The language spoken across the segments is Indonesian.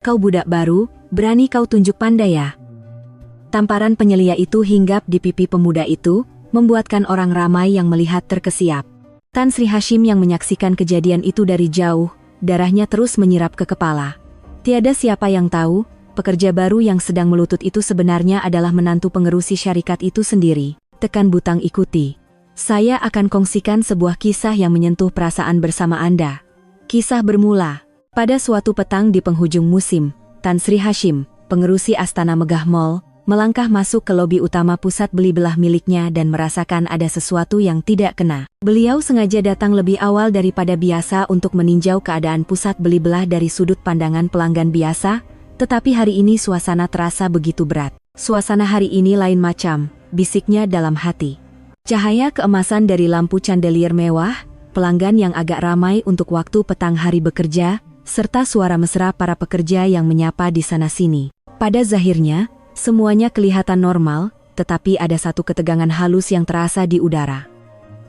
Kau budak baru, berani kau tunjuk pandai ya? Tamparan penyelia itu hinggap di pipi pemuda itu, membuatkan orang ramai yang melihat terkesiap. Tan Sri Hashim yang menyaksikan kejadian itu dari jauh, darahnya terus menyirap ke kepala. Tiada siapa yang tahu, pekerja baru yang sedang melutut itu sebenarnya adalah menantu pengerusi syarikat itu sendiri. Tekan butang ikuti. Saya akan kongsikan sebuah kisah yang menyentuh perasaan bersama Anda. Kisah bermula. Pada suatu petang di penghujung musim, Tan Sri Hashim, pengerusi Astana Megah Mall, melangkah masuk ke lobi utama pusat beli belah miliknya dan merasakan ada sesuatu yang tidak kena. Beliau sengaja datang lebih awal daripada biasa untuk meninjau keadaan pusat beli belah dari sudut pandangan pelanggan biasa, tetapi hari ini suasana terasa begitu berat. Suasana hari ini lain macam, bisiknya dalam hati. Cahaya keemasan dari lampu chandelier mewah, pelanggan yang agak ramai untuk waktu petang hari bekerja, serta suara mesra para pekerja yang menyapa di sana-sini. Pada zahirnya, semuanya kelihatan normal, tetapi ada satu ketegangan halus yang terasa di udara.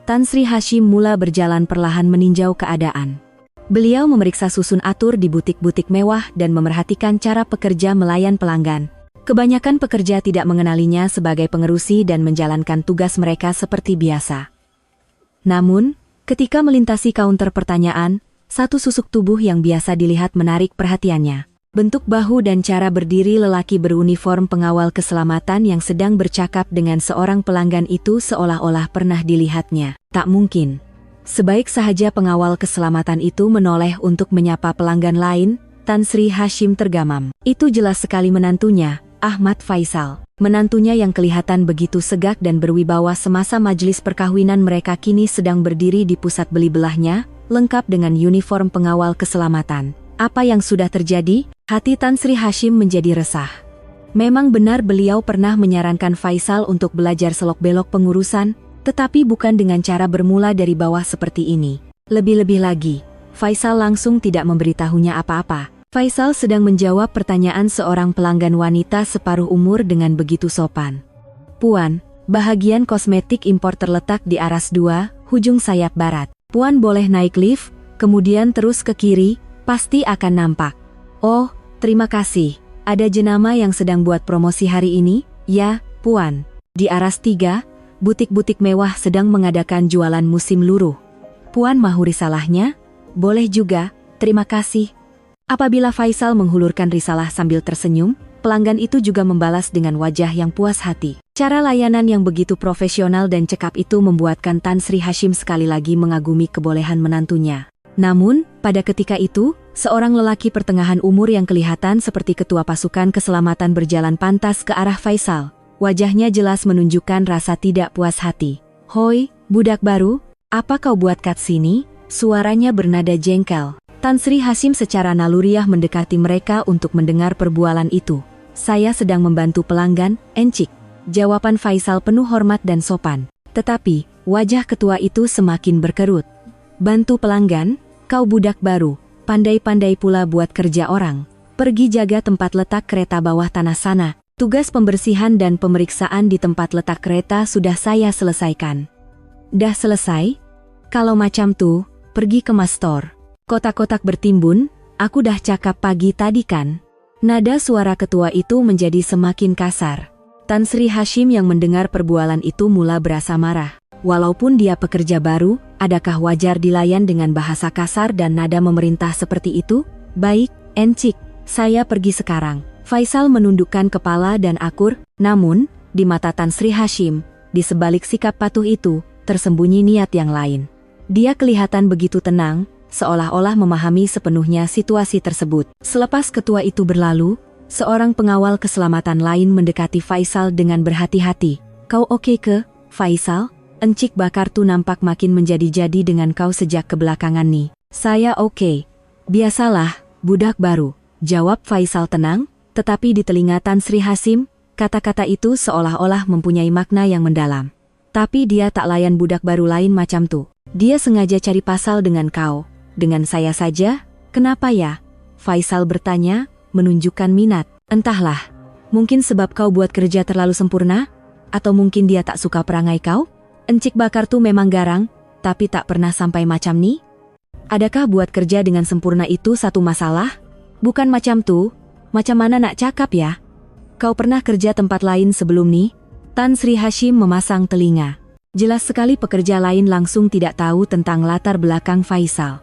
Tan Sri Hashim mula berjalan perlahan meninjau keadaan. Beliau memeriksa susun atur di butik-butik mewah dan memerhatikan cara pekerja melayan pelanggan. Kebanyakan pekerja tidak mengenalinya sebagai pengerusi dan menjalankan tugas mereka seperti biasa. Namun, ketika melintasi kaunter pertanyaan, satu susuk tubuh yang biasa dilihat menarik perhatiannya. Bentuk bahu dan cara berdiri lelaki beruniform pengawal keselamatan yang sedang bercakap dengan seorang pelanggan itu seolah-olah pernah dilihatnya. Tak mungkin. Sebaik sahaja pengawal keselamatan itu menoleh untuk menyapa pelanggan lain, Tan Sri Hashim tergamam. Itu jelas sekali menantunya, Ahmad Faisal. Menantunya yang kelihatan begitu segak dan berwibawa semasa majelis perkawinan mereka kini sedang berdiri di pusat beli belahnya, lengkap dengan uniform pengawal keselamatan. Apa yang sudah terjadi? Hati Tan Sri Hashim menjadi resah. Memang benar beliau pernah menyarankan Faisal untuk belajar selok-belok pengurusan, tetapi bukan dengan cara bermula dari bawah seperti ini. Lebih-lebih lagi, Faisal langsung tidak memberitahunya apa-apa. Faisal sedang menjawab pertanyaan seorang pelanggan wanita separuh umur dengan begitu sopan. Puan, bahagian kosmetik impor terletak di aras 2, hujung sayap barat. Puan boleh naik lift, kemudian terus ke kiri, pasti akan nampak. Oh, terima kasih. Ada jenama yang sedang buat promosi hari ini? Ya, Puan. Di aras 3, butik-butik mewah sedang mengadakan jualan musim luruh. Puan mahu risalahnya? Boleh juga, terima kasih. Apabila Faisal menghulurkan risalah sambil tersenyum, pelanggan itu juga membalas dengan wajah yang puas hati. Cara layanan yang begitu profesional dan cekap itu membuatkan Tan Sri Hashim sekali lagi mengagumi kebolehan menantunya. Namun, pada ketika itu, seorang lelaki pertengahan umur yang kelihatan seperti ketua pasukan keselamatan berjalan pantas ke arah Faisal. Wajahnya jelas menunjukkan rasa tidak puas hati. Hoi, budak baru, apa kau buat kat sini? Suaranya bernada jengkel. Tan Sri Hashim secara naluriah mendekati mereka untuk mendengar perbualan itu. Saya sedang membantu pelanggan, encik. Jawaban Faisal penuh hormat dan sopan. Tetapi, wajah ketua itu semakin berkerut. Bantu pelanggan, kau budak baru, pandai-pandai pula buat kerja orang. Pergi jaga tempat letak kereta bawah tanah sana. Tugas pembersihan dan pemeriksaan di tempat letak kereta sudah saya selesaikan. Dah selesai? Kalau macam tuh, pergi ke Mastor. Kotak-kotak bertimbun, aku dah cakap pagi tadi kan? Nada suara ketua itu menjadi semakin kasar. Tan Sri Hashim yang mendengar perbualan itu mula berasa marah. Walaupun dia pekerja baru, adakah wajar dilayan dengan bahasa kasar dan nada memerintah seperti itu? Baik, encik, saya pergi sekarang. Faisal menundukkan kepala dan akur, namun, di mata Tan Sri Hashim, di sebalik sikap patuh itu, tersembunyi niat yang lain. Dia kelihatan begitu tenang, seolah-olah memahami sepenuhnya situasi tersebut. Selepas ketua itu berlalu, seorang pengawal keselamatan lain mendekati Faisal dengan berhati-hati. Kau oke ke, Faisal? Encik Bakartu nampak makin menjadi-jadi dengan kau sejak kebelakangan nih. Saya oke. Biasalah, budak baru. Jawab Faisal tenang, tetapi di telinga Tan Sri Hashim, kata-kata itu seolah-olah mempunyai makna yang mendalam. Tapi dia tak layan budak baru lain macam tuh. Dia sengaja cari pasal dengan kau. Dengan saya saja, kenapa ya? Faisal bertanya, menunjukkan minat. Entahlah, mungkin sebab kau buat kerja terlalu sempurna? Atau mungkin dia tak suka perangai kau? Encik Bakartu memang garang, tapi tak pernah sampai macam ni? Adakah buat kerja dengan sempurna itu satu masalah? Bukan macam tuh, macam mana nak cakap ya? Kau pernah kerja tempat lain sebelum ni? Tan Sri Hashim memasang telinga. Jelas sekali pekerja lain langsung tidak tahu tentang latar belakang Faisal.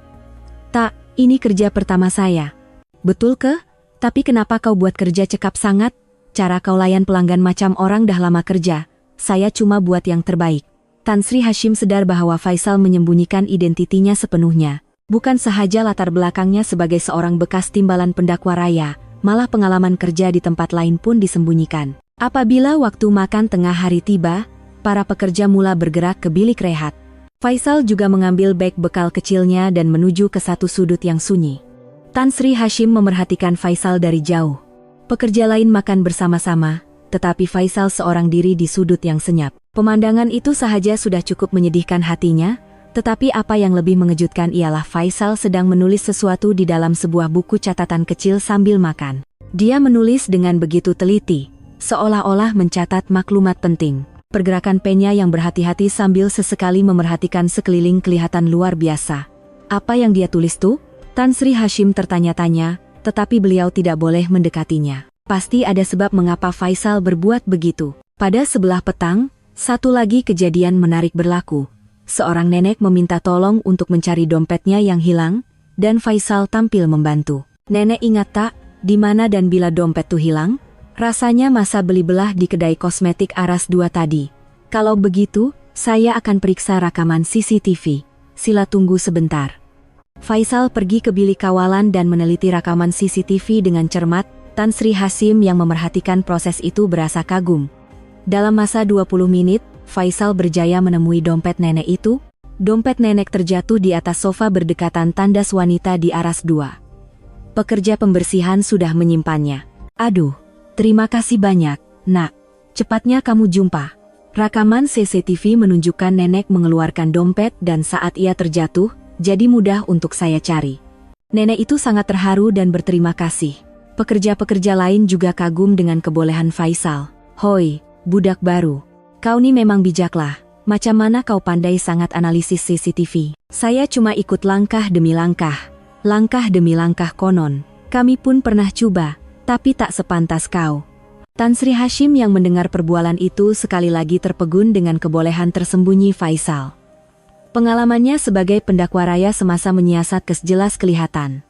Tak, ini kerja pertama saya. Betul ke? Tapi kenapa kau buat kerja cekap sangat? Cara kau layan pelanggan macam orang dah lama kerja. Saya cuma buat yang terbaik. Tan Sri Hashim sadar bahwa Faisal menyembunyikan identitinya sepenuhnya. Bukan sahaja latar belakangnya sebagai seorang bekas timbalan pendakwa raya, malah pengalaman kerja di tempat lain pun disembunyikan. Apabila waktu makan tengah hari tiba, para pekerja mula bergerak ke bilik rehat. Faisal juga mengambil beg bekal kecilnya dan menuju ke satu sudut yang sunyi. Tan Sri Hashim memerhatikan Faisal dari jauh. Pekerja lain makan bersama-sama, tetapi Faisal seorang diri di sudut yang senyap. Pemandangan itu sahaja sudah cukup menyedihkan hatinya, tetapi apa yang lebih mengejutkan ialah Faisal sedang menulis sesuatu di dalam sebuah buku catatan kecil sambil makan. Dia menulis dengan begitu teliti, seolah-olah mencatat maklumat penting. Pergerakan pennya yang berhati-hati sambil sesekali memerhatikan sekeliling kelihatan luar biasa. Apa yang dia tulis tuh? Tan Sri Hashim tertanya-tanya, tetapi beliau tidak boleh mendekatinya. Pasti ada sebab mengapa Faisal berbuat begitu. Pada sebelah petang, satu lagi kejadian menarik berlaku. Seorang nenek meminta tolong untuk mencari dompetnya yang hilang, dan Faisal tampil membantu. Nenek ingat tak, di mana dan bila dompet tuh hilang? Rasanya masa beli belah di kedai kosmetik Aras 2 tadi. Kalau begitu, saya akan periksa rekaman CCTV. Sila tunggu sebentar. Faisal pergi ke bilik kawalan dan meneliti rekaman CCTV dengan cermat. Tan Sri Hashim yang memerhatikan proses itu berasa kagum. Dalam masa 20 menit, Faisal berjaya menemui dompet nenek itu. Dompet nenek terjatuh di atas sofa berdekatan tandas wanita di Aras 2. Pekerja pembersihan sudah menyimpannya. Aduh, terima kasih banyak, nak. Cepatnya kamu jumpa. Rekaman CCTV menunjukkan nenek mengeluarkan dompet dan saat ia terjatuh, jadi mudah untuk saya cari. Nenek itu sangat terharu dan berterima kasih. Pekerja-pekerja lain juga kagum dengan kebolehan Faisal. Hoi, budak baru. Kau nih memang bijaklah. Macam mana kau pandai sangat analisis CCTV? Saya cuma ikut langkah demi langkah. Langkah demi langkah konon. Kami pun pernah coba, tapi tak sepantas kau. Tan Sri Hashim yang mendengar perbualan itu sekali lagi terpegun dengan kebolehan tersembunyi Faisal. Pengalamannya sebagai pendakwa raya semasa menyiasat jelas kelihatan.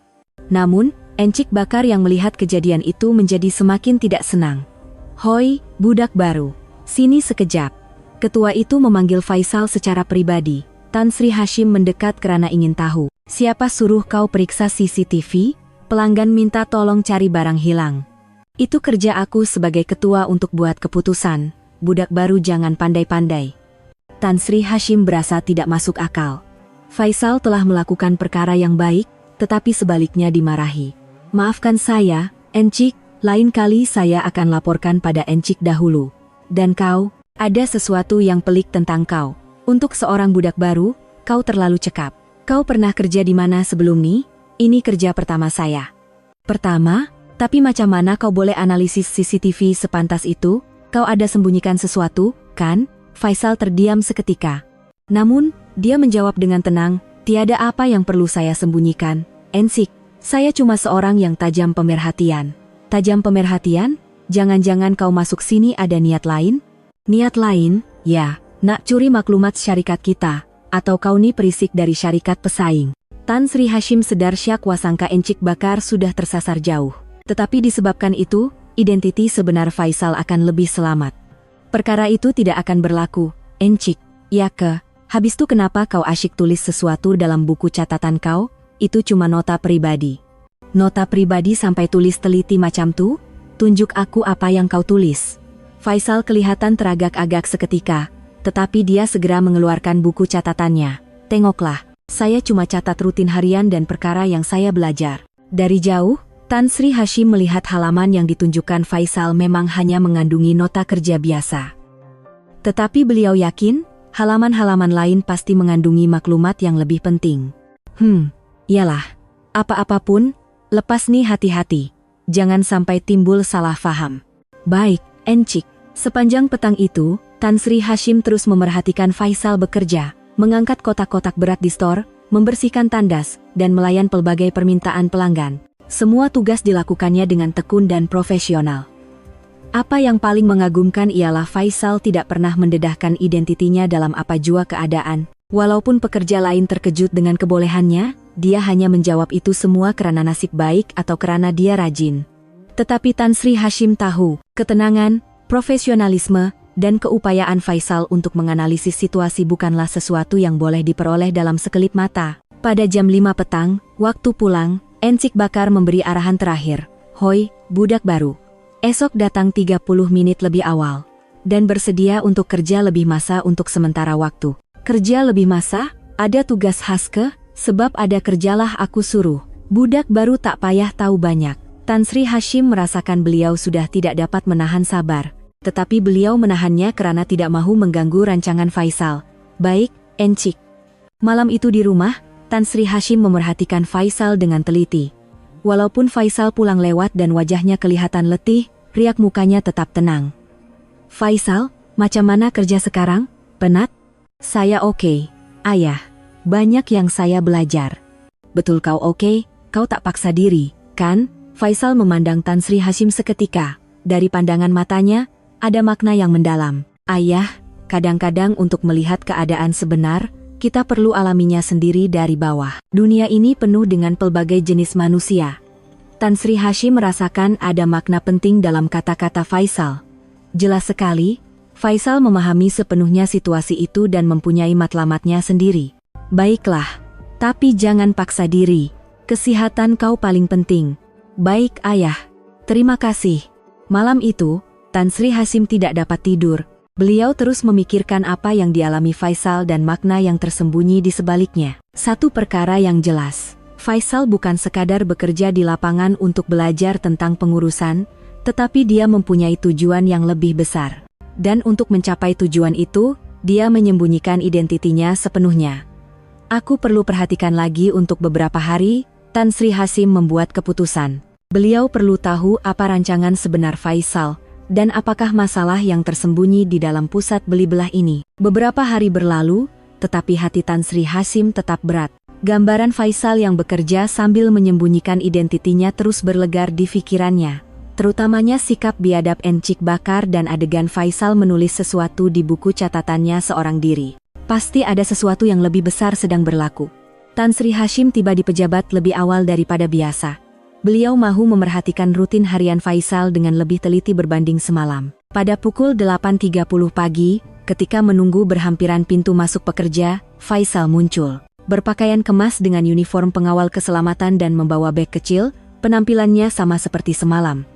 Namun, Encik Bakar yang melihat kejadian itu menjadi semakin tidak senang. Hoi, budak baru. Sini sekejap. Ketua itu memanggil Faisal secara pribadi. Tan Sri Hashim mendekat karena ingin tahu. Siapa suruh kau periksa CCTV? Pelanggan minta tolong cari barang hilang. Itu kerja aku sebagai ketua untuk buat keputusan. Budak baru jangan pandai-pandai. Tan Sri Hashim berasa tidak masuk akal. Faisal telah melakukan perkara yang baik, tetapi sebaliknya dimarahi. Maafkan saya, Encik, lain kali saya akan laporkan pada Encik dahulu. Dan kau, ada sesuatu yang pelik tentang kau. Untuk seorang budak baru, kau terlalu cekap. Kau pernah kerja di mana sebelum ini? Ini kerja pertama saya. Pertama? Tapi macam mana kau boleh analisis CCTV sepantas itu? Kau ada sembunyikan sesuatu, kan? Faisal terdiam seketika. Namun, dia menjawab dengan tenang, tiada apa yang perlu saya sembunyikan, Encik. Saya cuma seorang yang tajam pemerhatian. Tajam pemerhatian? Jangan-jangan kau masuk sini ada niat lain? Niat lain? Ya, nak curi maklumat syarikat kita. Atau kau ni perisik dari syarikat pesaing. Tan Sri Hashim sedar syak wasangka Encik Bakar sudah tersasar jauh. Tetapi disebabkan itu, identiti sebenar Faisal akan lebih selamat. Perkara itu tidak akan berlaku, Encik. Ya ke, habis itu kenapa kau asyik tulis sesuatu dalam buku catatan kau? Itu cuma nota pribadi. Nota pribadi sampai tulis teliti macam tuh? Tunjuk aku apa yang kau tulis. Faisal kelihatan teragak-agak seketika, tetapi dia segera mengeluarkan buku catatannya. Tengoklah, saya cuma catat rutin harian dan perkara yang saya belajar. Dari jauh, Tan Sri Hashim melihat halaman yang ditunjukkan Faisal memang hanya mengandungi nota kerja biasa. Tetapi beliau yakin, halaman-halaman lain pasti mengandungi maklumat yang lebih penting. Iyalah, apa-apapun, lepas nih hati-hati. Jangan sampai timbul salah faham. Baik, Encik. Sepanjang petang itu, Tan Sri Hashim terus memerhatikan Faisal bekerja, mengangkat kotak-kotak berat di stor, membersihkan tandas, dan melayan pelbagai permintaan pelanggan. Semua tugas dilakukannya dengan tekun dan profesional. Apa yang paling mengagumkan ialah Faisal tidak pernah mendedahkan identitinya dalam apa jua keadaan. Walaupun pekerja lain terkejut dengan kebolehannya, dia hanya menjawab itu semua karena nasib baik atau karena dia rajin. Tetapi Tan Sri Hashim tahu, ketenangan, profesionalisme, dan keupayaan Faisal untuk menganalisis situasi bukanlah sesuatu yang boleh diperoleh dalam sekelip mata. Pada jam 5 petang, waktu pulang, Encik Bakar memberi arahan terakhir. "Hoi, budak baru. Esok datang 30 menit lebih awal. Dan bersedia untuk kerja lebih masa untuk sementara waktu." "Kerja lebih masa? Ada tugas khas ke? Sebab ada kerjalah aku suruh." Budak baru tak payah tahu banyak. Tan Sri Hashim merasakan beliau sudah tidak dapat menahan sabar. Tetapi beliau menahannya karena tidak mahu mengganggu rancangan Faisal. "Baik, Encik." Malam itu di rumah, Tan Sri Hashim memerhatikan Faisal dengan teliti. Walaupun Faisal pulang lewat dan wajahnya kelihatan letih, riak mukanya tetap tenang. "Faisal, macam mana kerja sekarang? Penat?" "Saya oke, Ayah. Banyak yang saya belajar." "Betul kau oke, kau tak paksa diri, kan?" Faisal memandang Tan Sri Hashim seketika. Dari pandangan matanya, ada makna yang mendalam. "Ayah, kadang-kadang untuk melihat keadaan sebenar, kita perlu alaminya sendiri dari bawah. Dunia ini penuh dengan pelbagai jenis manusia." Tan Sri Hashim merasakan ada makna penting dalam kata-kata Faisal. Jelas sekali, Faisal memahami sepenuhnya situasi itu dan mempunyai matlamatnya sendiri. "Baiklah, tapi jangan paksa diri. Kesehatan kau paling penting." "Baik, Ayah. Terima kasih." Malam itu, Tan Sri Hashim tidak dapat tidur. Beliau terus memikirkan apa yang dialami Faisal dan makna yang tersembunyi di sebaliknya. Satu perkara yang jelas, Faisal bukan sekadar bekerja di lapangan untuk belajar tentang pengurusan, tetapi dia mempunyai tujuan yang lebih besar. Dan untuk mencapai tujuan itu, dia menyembunyikan identitinya sepenuhnya. "Aku perlu perhatikan lagi untuk beberapa hari." Tan Sri Hashim membuat keputusan. Beliau perlu tahu apa rancangan sebenar Faisal, dan apakah masalah yang tersembunyi di dalam pusat beli belah ini. Beberapa hari berlalu, tetapi hati Tan Sri Hashim tetap berat. Gambaran Faisal yang bekerja sambil menyembunyikan identitinya terus berlegar di pikirannya. Terutamanya sikap biadab Encik Bakar dan adegan Faisal menulis sesuatu di buku catatannya seorang diri. Pasti ada sesuatu yang lebih besar sedang berlaku. Tan Sri Hashim tiba di pejabat lebih awal daripada biasa. Beliau mahu memerhatikan rutin harian Faisal dengan lebih teliti berbanding semalam. Pada pukul 8.30 pagi, ketika menunggu berhampiran pintu masuk pekerja, Faisal muncul. Berpakaian kemas dengan uniform pengawal keselamatan dan membawa beg kecil, penampilannya sama seperti semalam.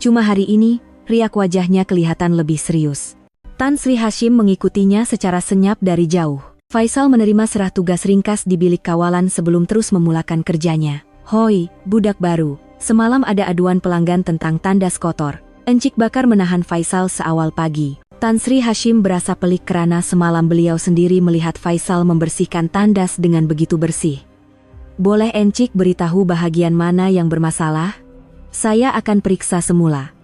Cuma hari ini, riak wajahnya kelihatan lebih serius. Tan Sri Hashim mengikutinya secara senyap dari jauh. Faisal menerima serah tugas ringkas di bilik kawalan sebelum terus memulakan kerjanya. "Hoi, budak baru. Semalam ada aduan pelanggan tentang tandas kotor." Encik Bakar menahan Faisal seawal pagi. Tan Sri Hashim berasa pelik karena semalam beliau sendiri melihat Faisal membersihkan tandas dengan begitu bersih. "Boleh Encik beritahu bahagian mana yang bermasalah? Saya akan periksa semula."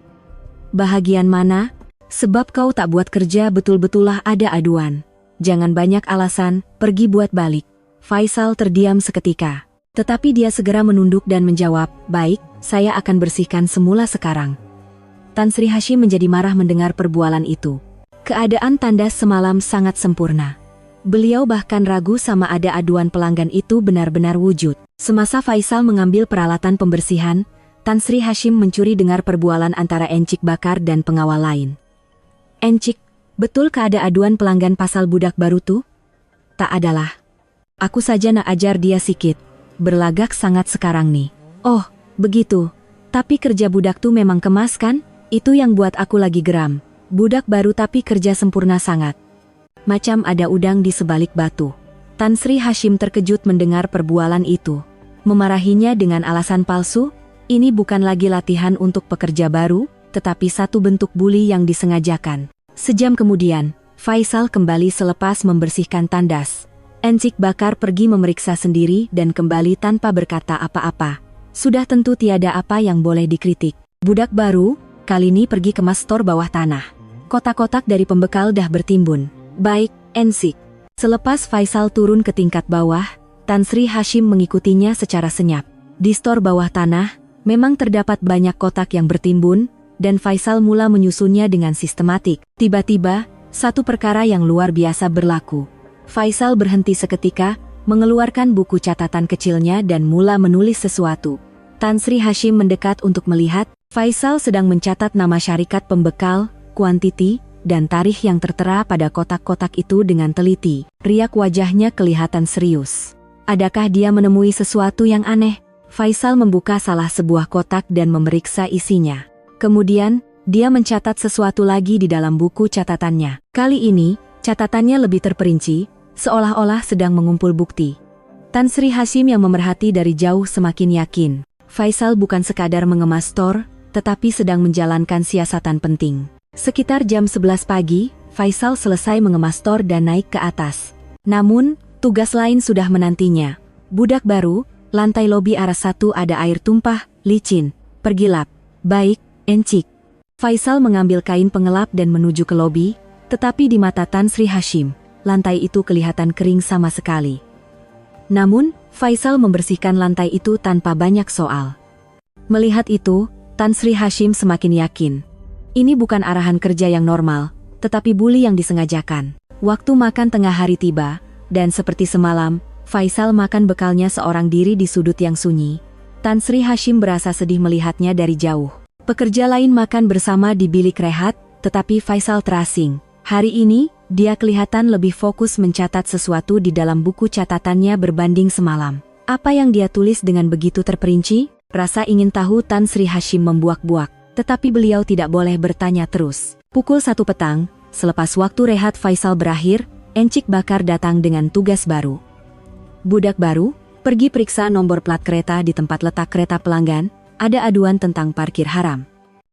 "Bahagian mana? Sebab kau tak buat kerja betul-betullah ada aduan. Jangan banyak alasan, pergi buat balik." Faisal terdiam seketika. Tetapi dia segera menunduk dan menjawab, "Baik, saya akan bersihkan semula sekarang." Tan Sri Hashim menjadi marah mendengar perbualan itu. Keadaan tandas semalam sangat sempurna. Beliau bahkan ragu sama ada aduan pelanggan itu benar-benar wujud. Semasa Faisal mengambil peralatan pembersihan, Tan Sri Hashim mencuri dengar perbualan antara Encik Bakar dan pengawal lain. "Encik, betul ada aduan pelanggan pasal budak baru tuh?" "Tak adalah. Aku saja nak ajar dia sikit. Berlagak sangat sekarang nih." "Oh, begitu. Tapi kerja budak tuh memang kemas kan? Itu yang buat aku lagi geram. Budak baru tapi kerja sempurna sangat. Macam ada udang di sebalik batu." Tan Sri Hashim terkejut mendengar perbualan itu. Memarahinya dengan alasan palsu? Ini bukan lagi latihan untuk pekerja baru, tetapi satu bentuk bully yang disengajakan. Sejam kemudian, Faisal kembali selepas membersihkan tandas. Encik Bakar pergi memeriksa sendiri dan kembali tanpa berkata apa-apa. Sudah tentu tiada apa yang boleh dikritik. Budak baru, kali ini pergi kemas stor bawah tanah. Kotak-kotak dari pembekal dah bertimbun. "Baik, Encik." Selepas Faisal turun ke tingkat bawah, Tan Sri Hashim mengikutinya secara senyap. Di stor bawah tanah, memang terdapat banyak kotak yang bertimbun, dan Faisal mula menyusunnya dengan sistematik. Tiba-tiba, satu perkara yang luar biasa berlaku. Faisal berhenti seketika, mengeluarkan buku catatan kecilnya dan mula menulis sesuatu. Tan Sri Hashim mendekat untuk melihat. Faisal sedang mencatat nama syarikat pembekal, kuantiti, dan tarikh yang tertera pada kotak-kotak itu dengan teliti. Riak wajahnya kelihatan serius. Adakah dia menemui sesuatu yang aneh? Faisal membuka salah sebuah kotak dan memeriksa isinya. Kemudian, dia mencatat sesuatu lagi di dalam buku catatannya. Kali ini, catatannya lebih terperinci, seolah-olah sedang mengumpul bukti. Tan Sri Hashim yang memerhati dari jauh semakin yakin. Faisal bukan sekadar mengemas stor, tetapi sedang menjalankan siasatan penting. Sekitar jam 11 pagi, Faisal selesai mengemas stor dan naik ke atas. Namun, tugas lain sudah menantinya. Budak baru, lantai lobi aras 1 ada air tumpah, licin, pergilap. Baik, Encik. Faisal mengambil kain pengelap dan menuju ke lobi, tetapi di mata Tan Sri Hashim, lantai itu kelihatan kering sama sekali. Namun, Faisal membersihkan lantai itu tanpa banyak soal. Melihat itu, Tan Sri Hashim semakin yakin. Ini bukan arahan kerja yang normal, tetapi bully yang disengajakan. Waktu makan tengah hari tiba, dan seperti semalam, Faisal makan bekalnya seorang diri di sudut yang sunyi. Tan Sri Hashim berasa sedih melihatnya dari jauh. Pekerja lain makan bersama di bilik rehat, tetapi Faisal terasing. Hari ini, dia kelihatan lebih fokus mencatat sesuatu di dalam buku catatannya berbanding semalam. Apa yang dia tulis dengan begitu terperinci? Rasa ingin tahu Tan Sri Hashim membuak-buak, tetapi beliau tidak boleh bertanya terus. Pukul 1 petang, selepas waktu rehat Faisal berakhir, Encik Bakar datang dengan tugas baru. Budak baru, pergi periksa nomor plat kereta di tempat letak kereta pelanggan, ada aduan tentang parkir haram.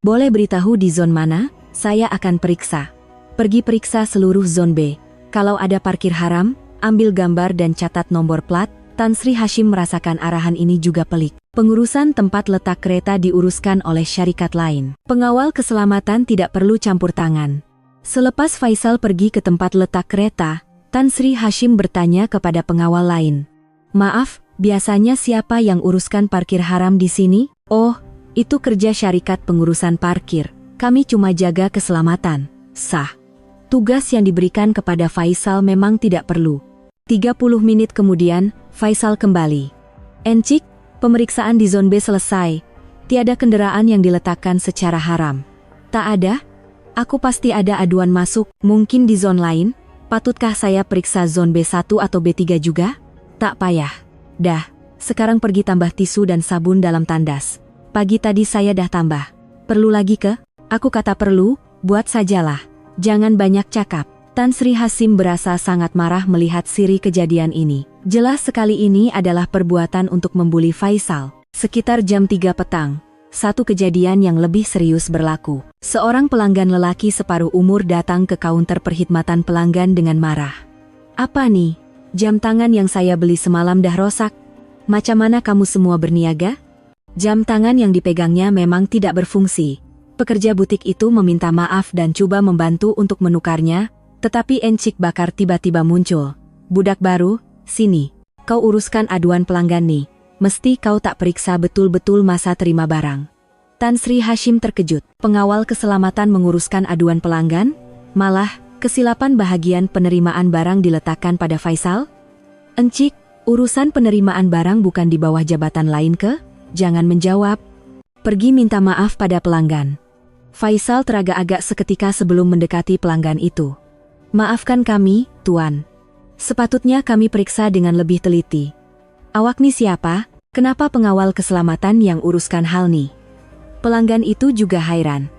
Boleh beritahu di zon mana? Saya akan periksa. Pergi periksa seluruh zon B. Kalau ada parkir haram, ambil gambar dan catat nomor plat. Tan Sri Hashim merasakan arahan ini juga pelik. Pengurusan tempat letak kereta diuruskan oleh syarikat lain. Pengawal keselamatan tidak perlu campur tangan. Selepas Faisal pergi ke tempat letak kereta, Tan Sri Hashim bertanya kepada pengawal lain. Maaf, biasanya siapa yang uruskan parkir haram di sini? Oh, itu kerja syarikat pengurusan parkir. Kami cuma jaga keselamatan. Sah. Tugas yang diberikan kepada Faisal memang tidak perlu. 30 menit kemudian, Faisal kembali. Encik, pemeriksaan di zon B selesai. Tiada kendaraan yang diletakkan secara haram. Tak ada? Aku pasti ada aduan masuk, mungkin di zon lain. Patutkah saya periksa zon B1 atau B3 juga? Tak payah. Dah, sekarang pergi tambah tisu dan sabun dalam tandas. Pagi tadi saya dah tambah. Perlu lagi ke? Aku kata perlu, buat sajalah. Jangan banyak cakap. Tan Sri Hashim berasa sangat marah melihat siri kejadian ini. Jelas sekali ini adalah perbuatan untuk membuli Faisal. Sekitar jam 3 petang, satu kejadian yang lebih serius berlaku. Seorang pelanggan lelaki separuh umur datang ke kaunter perkhidmatan pelanggan dengan marah. Apa nih? Jam tangan yang saya beli semalam dah rosak. Macam mana kamu semua berniaga? Jam tangan yang dipegangnya memang tidak berfungsi. Pekerja butik itu meminta maaf dan coba membantu untuk menukarnya, tetapi Encik Bakar tiba-tiba muncul. Budak baru, sini. Kau uruskan aduan pelanggan nih. Mesti kau tak periksa betul-betul masa terima barang. Tan Sri Hashim terkejut. Pengawal keselamatan menguruskan aduan pelanggan? Malah, kesilapan bahagian penerimaan barang diletakkan pada Faisal? Encik, urusan penerimaan barang bukan di bawah jabatan lain ke? Jangan menjawab. Pergi minta maaf pada pelanggan. Faisal teragak-agak seketika sebelum mendekati pelanggan itu. Maafkan kami, Tuan. Sepatutnya kami periksa dengan lebih teliti. Awak nih siapa? Kenapa pengawal keselamatan yang uruskan hal nih? Pelanggan itu juga hairan.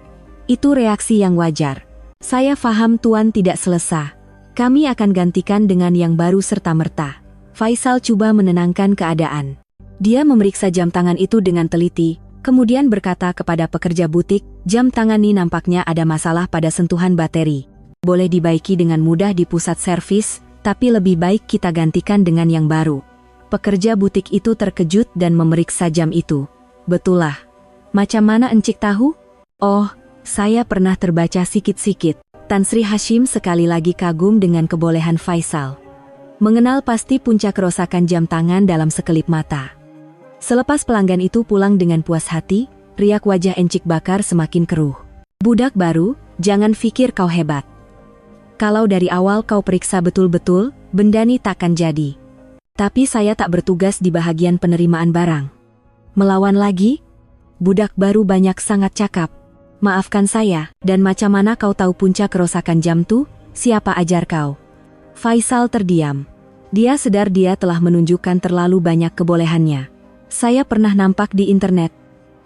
Itu reaksi yang wajar. Saya faham Tuan tidak selesa. Kami akan gantikan dengan yang baru serta-merta. Faisal coba menenangkan keadaan. Dia memeriksa jam tangan itu dengan teliti, kemudian berkata kepada pekerja butik, jam tangan ini nampaknya ada masalah pada sentuhan bateri. Boleh dibaiki dengan mudah di pusat servis, tapi lebih baik kita gantikan dengan yang baru. Pekerja butik itu terkejut dan memeriksa jam itu. Betullah. Macam mana Encik tahu? Oh, saya pernah terbaca sikit-sikit. Tan Sri Hashim sekali lagi kagum dengan kebolehan Faisal. Mengenal pasti puncak kerosakan jam tangan dalam sekelip mata. Selepas pelanggan itu pulang dengan puas hati, riak wajah Encik Bakar semakin keruh. "Budak baru, jangan pikir kau hebat. Kalau dari awal kau periksa betul-betul, benda ini takkan jadi. Tapi saya tak bertugas di bahagian penerimaan barang. Melawan lagi? Budak baru banyak sangat cakap. Maafkan saya, dan macam mana kau tahu puncak kerusakan jam tuh? Siapa ajar kau?" Faisal terdiam. Dia sadar dia telah menunjukkan terlalu banyak kebolehannya. "Saya pernah nampak di internet."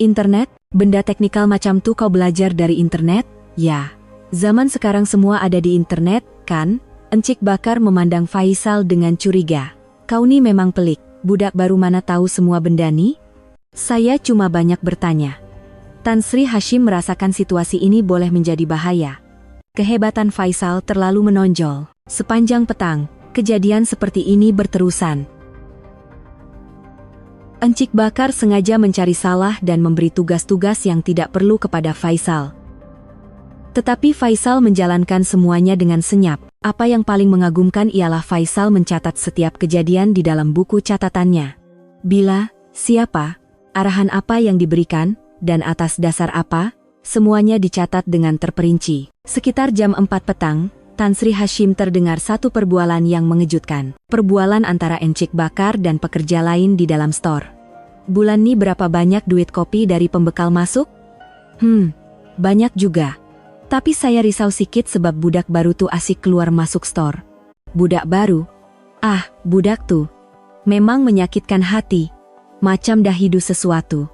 "Internet? Benda teknikal macam tuh kau belajar dari internet?" "Ya. Zaman sekarang semua ada di internet, kan?" Encik Bakar memandang Faisal dengan curiga. "Kau nih memang pelik, budak baru mana tahu semua benda nih?" "Saya cuma banyak bertanya." Tan Sri Hashim merasakan situasi ini boleh menjadi bahaya. Kehebatan Faisal terlalu menonjol. Sepanjang petang, kejadian seperti ini berterusan. Encik Bakar sengaja mencari salah dan memberi tugas-tugas yang tidak perlu kepada Faisal. Tetapi Faisal menjalankan semuanya dengan senyap. Apa yang paling mengagumkan ialah Faisal mencatat setiap kejadian di dalam buku catatannya. Bila, siapa, arahan apa yang diberikan, dan atas dasar apa, semuanya dicatat dengan terperinci. Sekitar jam 4 petang, Tan Sri Hashim terdengar satu perbualan yang mengejutkan. Perbualan antara Encik Bakar dan pekerja lain di dalam store. "Bulan ini berapa banyak duit kopi dari pembekal masuk?" Banyak juga. Tapi saya risau sikit sebab budak baru tuh asik keluar masuk store." "Budak baru? Ah, budak tuh. Memang menyakitkan hati. Macam dah hidu sesuatu.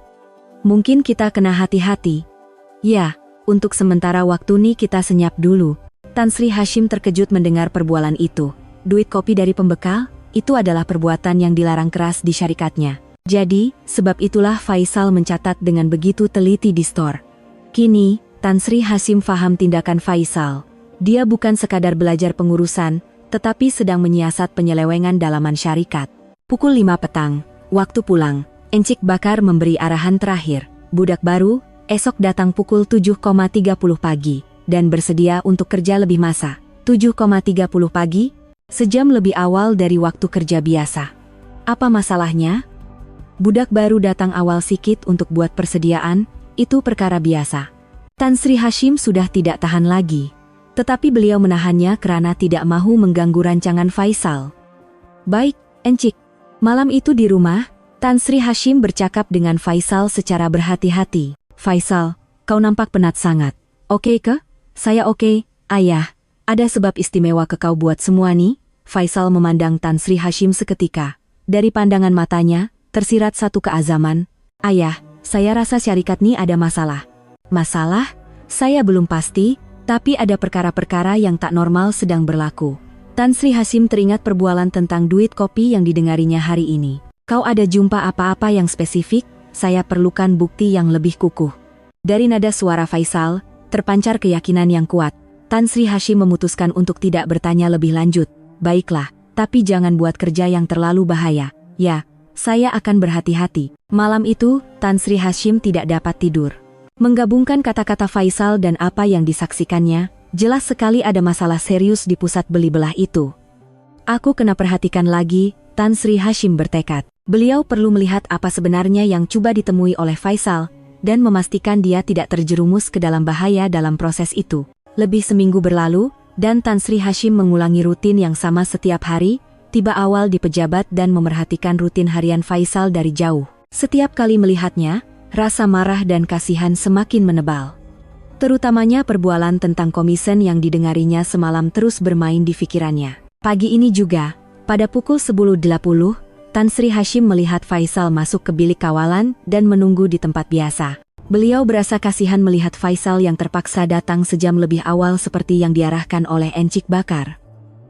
Mungkin kita kena hati-hati. Ya, untuk sementara waktu nih kita senyap dulu." Tan Sri Hashim terkejut mendengar perbualan itu. Duit kopi dari pembekal? Itu adalah perbuatan yang dilarang keras di syarikatnya. Jadi, sebab itulah Faisal mencatat dengan begitu teliti di store. Kini, Tan Sri Hashim faham tindakan Faisal. Dia bukan sekadar belajar pengurusan, tetapi sedang menyiasat penyelewengan dalaman syarikat. Pukul 5 petang, waktu pulang, Encik Bakar memberi arahan terakhir. "Budak baru, esok datang pukul 7.30 pagi, dan bersedia untuk kerja lebih masa." 7.30 pagi? Sejam lebih awal dari waktu kerja biasa. Apa masalahnya? Budak baru datang awal sikit untuk buat persediaan, itu perkara biasa. Tan Sri Hashim sudah tidak tahan lagi. Tetapi beliau menahannya karena tidak mahu mengganggu rancangan Faisal. "Baik, Encik." Malam itu di rumah, Tan Sri Hashim bercakap dengan Faisal secara berhati-hati. "Faisal, kau nampak penat sangat. Oke ke?" "Saya oke, Ayah. Ada sebab istimewa ke kau buat semua nih?" Faisal memandang Tan Sri Hashim seketika. Dari pandangan matanya, tersirat satu keazaman. "Ayah, saya rasa syarikat nih ada masalah." "Masalah? Saya belum pasti, tapi ada perkara-perkara yang tak normal sedang berlaku." Tan Sri Hashim teringat perbualan tentang duit kopi yang didengarinya hari ini. "Kau ada jumpa apa-apa yang spesifik? Saya perlukan bukti yang lebih kukuh." Dari nada suara Faisal, terpancar keyakinan yang kuat. Tan Sri Hashim memutuskan untuk tidak bertanya lebih lanjut. "Baiklah, tapi jangan buat kerja yang terlalu bahaya." "Ya, saya akan berhati-hati." Malam itu, Tan Sri Hashim tidak dapat tidur. Menggabungkan kata-kata Faisal dan apa yang disaksikannya, jelas sekali ada masalah serius di pusat beli belah itu. "Aku kena perhatikan lagi," Tan Sri Hashim bertekad. Beliau perlu melihat apa sebenarnya yang coba ditemui oleh Faisal, dan memastikan dia tidak terjerumus ke dalam bahaya dalam proses itu. Lebih seminggu berlalu, dan Tan Sri Hashim mengulangi rutin yang sama setiap hari, tiba awal di pejabat dan memerhatikan rutin harian Faisal dari jauh. Setiap kali melihatnya, rasa marah dan kasihan semakin menebal. Terutamanya perbualan tentang komisen yang didengarinya semalam terus bermain di pikirannya. Pagi ini juga, pada pukul 10.20, Tan Sri Hashim melihat Faisal masuk ke bilik kawalan dan menunggu di tempat biasa. Beliau berasa kasihan melihat Faisal yang terpaksa datang sejam lebih awal seperti yang diarahkan oleh Encik Bakar.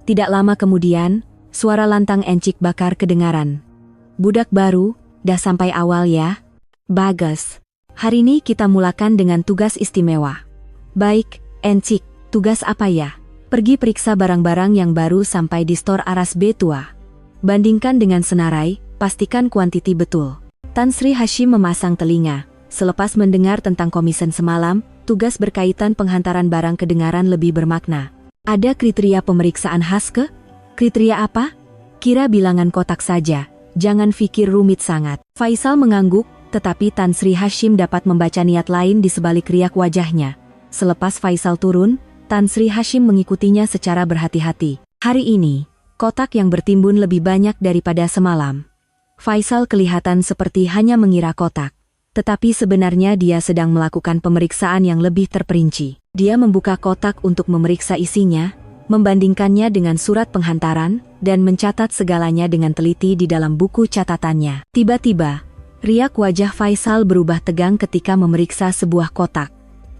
Tidak lama kemudian, suara lantang Encik Bakar kedengaran. "Budak baru, dah sampai awal ya? Bagus. Hari ini kita mulakan dengan tugas istimewa." "Baik, Encik, tugas apa ya?" "Pergi periksa barang-barang yang baru sampai di stor Aras B tua. Bandingkan dengan senarai, pastikan kuantiti betul." Tan Sri Hashim memasang telinga. Selepas mendengar tentang komisen semalam, tugas berkaitan penghantaran barang kedengaran lebih bermakna. "Ada kriteria pemeriksaan khas ke?" "Kriteria apa?" "Kira bilangan kotak saja, jangan pikir rumit sangat." Faisal mengangguk, tetapi Tan Sri Hashim dapat membaca niat lain di sebalik riak wajahnya. Selepas Faisal turun, Tan Sri Hashim mengikutinya secara berhati-hati. Hari ini, kotak yang bertimbun lebih banyak daripada semalam. Faisal kelihatan seperti hanya mengira kotak. Tetapi sebenarnya dia sedang melakukan pemeriksaan yang lebih terperinci. Dia membuka kotak untuk memeriksa isinya, membandingkannya dengan surat penghantaran, dan mencatat segalanya dengan teliti di dalam buku catatannya. Tiba-tiba, riak wajah Faisal berubah tegang ketika memeriksa sebuah kotak.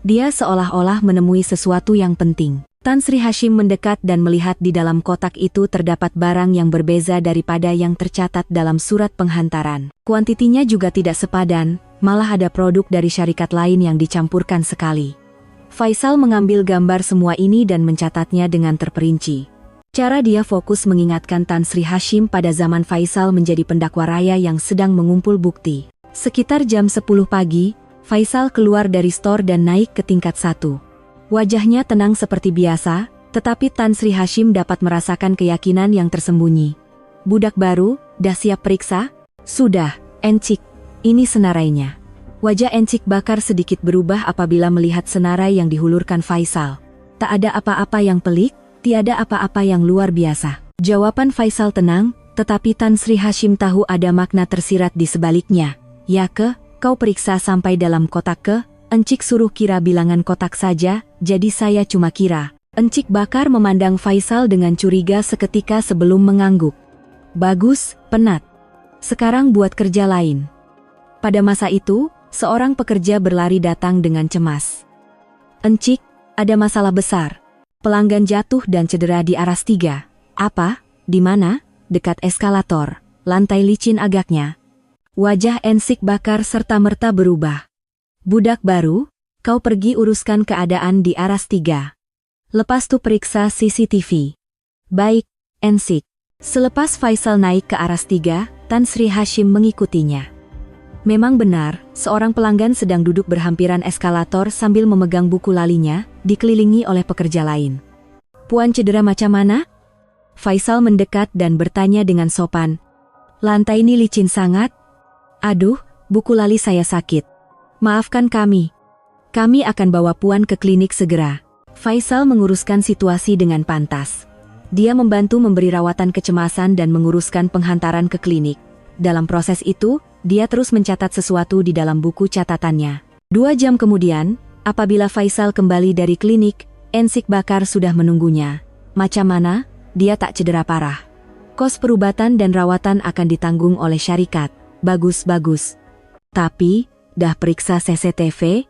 Dia seolah-olah menemui sesuatu yang penting. Tan Sri Hashim mendekat dan melihat di dalam kotak itu terdapat barang yang berbeza daripada yang tercatat dalam surat penghantaran. Kuantitinya juga tidak sepadan, malah ada produk dari syarikat lain yang dicampurkan sekali. Faisal mengambil gambar semua ini dan mencatatnya dengan terperinci. Cara dia fokus mengingatkan Tan Sri Hashim pada zaman Faisal menjadi pendakwa raya yang sedang mengumpul bukti. Sekitar jam 10 pagi, Faisal keluar dari stor dan naik ke tingkat 1. Wajahnya tenang seperti biasa, tetapi Tan Sri Hashim dapat merasakan keyakinan yang tersembunyi. "Budak baru, dah siap periksa?" "Sudah, Encik. Ini senarainya." Wajah Encik Bakar sedikit berubah apabila melihat senarai yang dihulurkan Faisal. "Tak ada apa-apa yang pelik, tiada apa-apa yang luar biasa." Jawaban Faisal tenang, tetapi Tan Sri Hashim tahu ada makna tersirat di sebaliknya. "Ya ke, kau periksa sampai dalam kotak ke? Encik suruh kira bilangan kotak saja, jadi saya cuma kira." Encik Bakar memandang Faisal dengan curiga seketika sebelum mengangguk. "Bagus, penat. Sekarang buat kerja lain." Pada masa itu, seorang pekerja berlari datang dengan cemas. "Encik, ada masalah besar. Pelanggan jatuh dan cedera di aras 3. "Apa? Di mana?" "Dekat eskalator. Lantai licin agaknya." Wajah Encik Bakar serta-merta berubah. "Budak baru, kau pergi uruskan keadaan di aras 3. Lepas tu periksa CCTV." "Baik, Encik." Selepas Faisal naik ke aras 3, Tan Sri Hashim mengikutinya. Memang benar, seorang pelanggan sedang duduk berhampiran eskalator sambil memegang buku lalinya, dikelilingi oleh pekerja lain. "Puan cedera macam mana?" Faisal mendekat dan bertanya dengan sopan. "Lantai ini licin sangat." "Aduh, buku lali saya sakit. Maafkan kami. Kami akan bawa Puan ke klinik segera." Faisal menguruskan situasi dengan pantas. Dia membantu memberi rawatan kecemasan dan menguruskan penghantaran ke klinik. Dalam proses itu, dia terus mencatat sesuatu di dalam buku catatannya. 2 jam kemudian, apabila Faisal kembali dari klinik, Encik Bakar sudah menunggunya. "Macam mana? Dia tak cedera parah. Kos perubatan dan rawatan akan ditanggung oleh syarikat." "Bagus-bagus. Tapi, dah periksa CCTV?"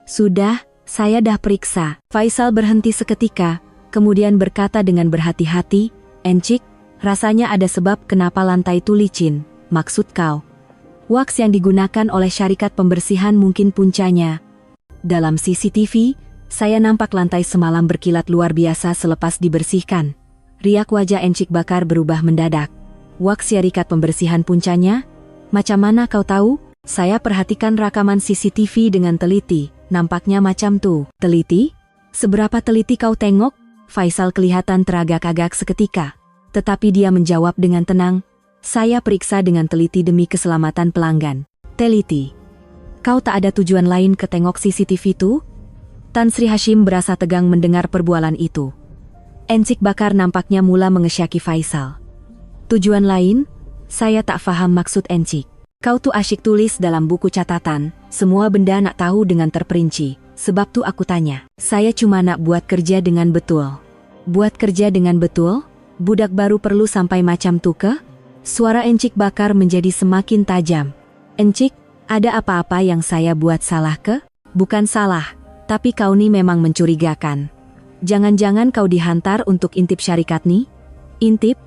"Sudah, saya dah periksa." Faisal berhenti seketika, kemudian berkata dengan berhati-hati, "Encik, rasanya ada sebab kenapa lantai itu licin. Maksud kau, waks yang digunakan oleh syarikat pembersihan mungkin puncanya." "Dalam CCTV, saya nampak lantai semalam berkilat luar biasa selepas dibersihkan." Riak wajah Encik Bakar berubah mendadak. "Waks syarikat pembersihan puncanya? Macam mana kau tahu?" "Saya perhatikan rakaman CCTV dengan teliti, nampaknya macam tu." "Teliti? Seberapa teliti kau tengok?" Faisal kelihatan teragak-agak seketika. Tetapi dia menjawab dengan tenang, "Saya periksa dengan teliti demi keselamatan pelanggan." "Teliti? Kau tak ada tujuan lain ke tengok CCTV itu?" Tan Sri Hashim berasa tegang mendengar perbualan itu. Encik Bakar nampaknya mula mengesyaki Faisal. "Tujuan lain? Saya tak faham maksud Encik." "Kau tuh asyik tulis dalam buku catatan, semua benda nak tahu dengan terperinci. Sebab tu aku tanya. Saya cuma nak buat kerja dengan betul." "Buat kerja dengan betul? Budak baru perlu sampai macam tu ke?" Suara Encik Bakar menjadi semakin tajam. "Encik, ada apa-apa yang saya buat salah ke?" "Bukan salah, tapi kau ni memang mencurigakan. Jangan-jangan kau dihantar untuk intip syarikat ni?" "Intip?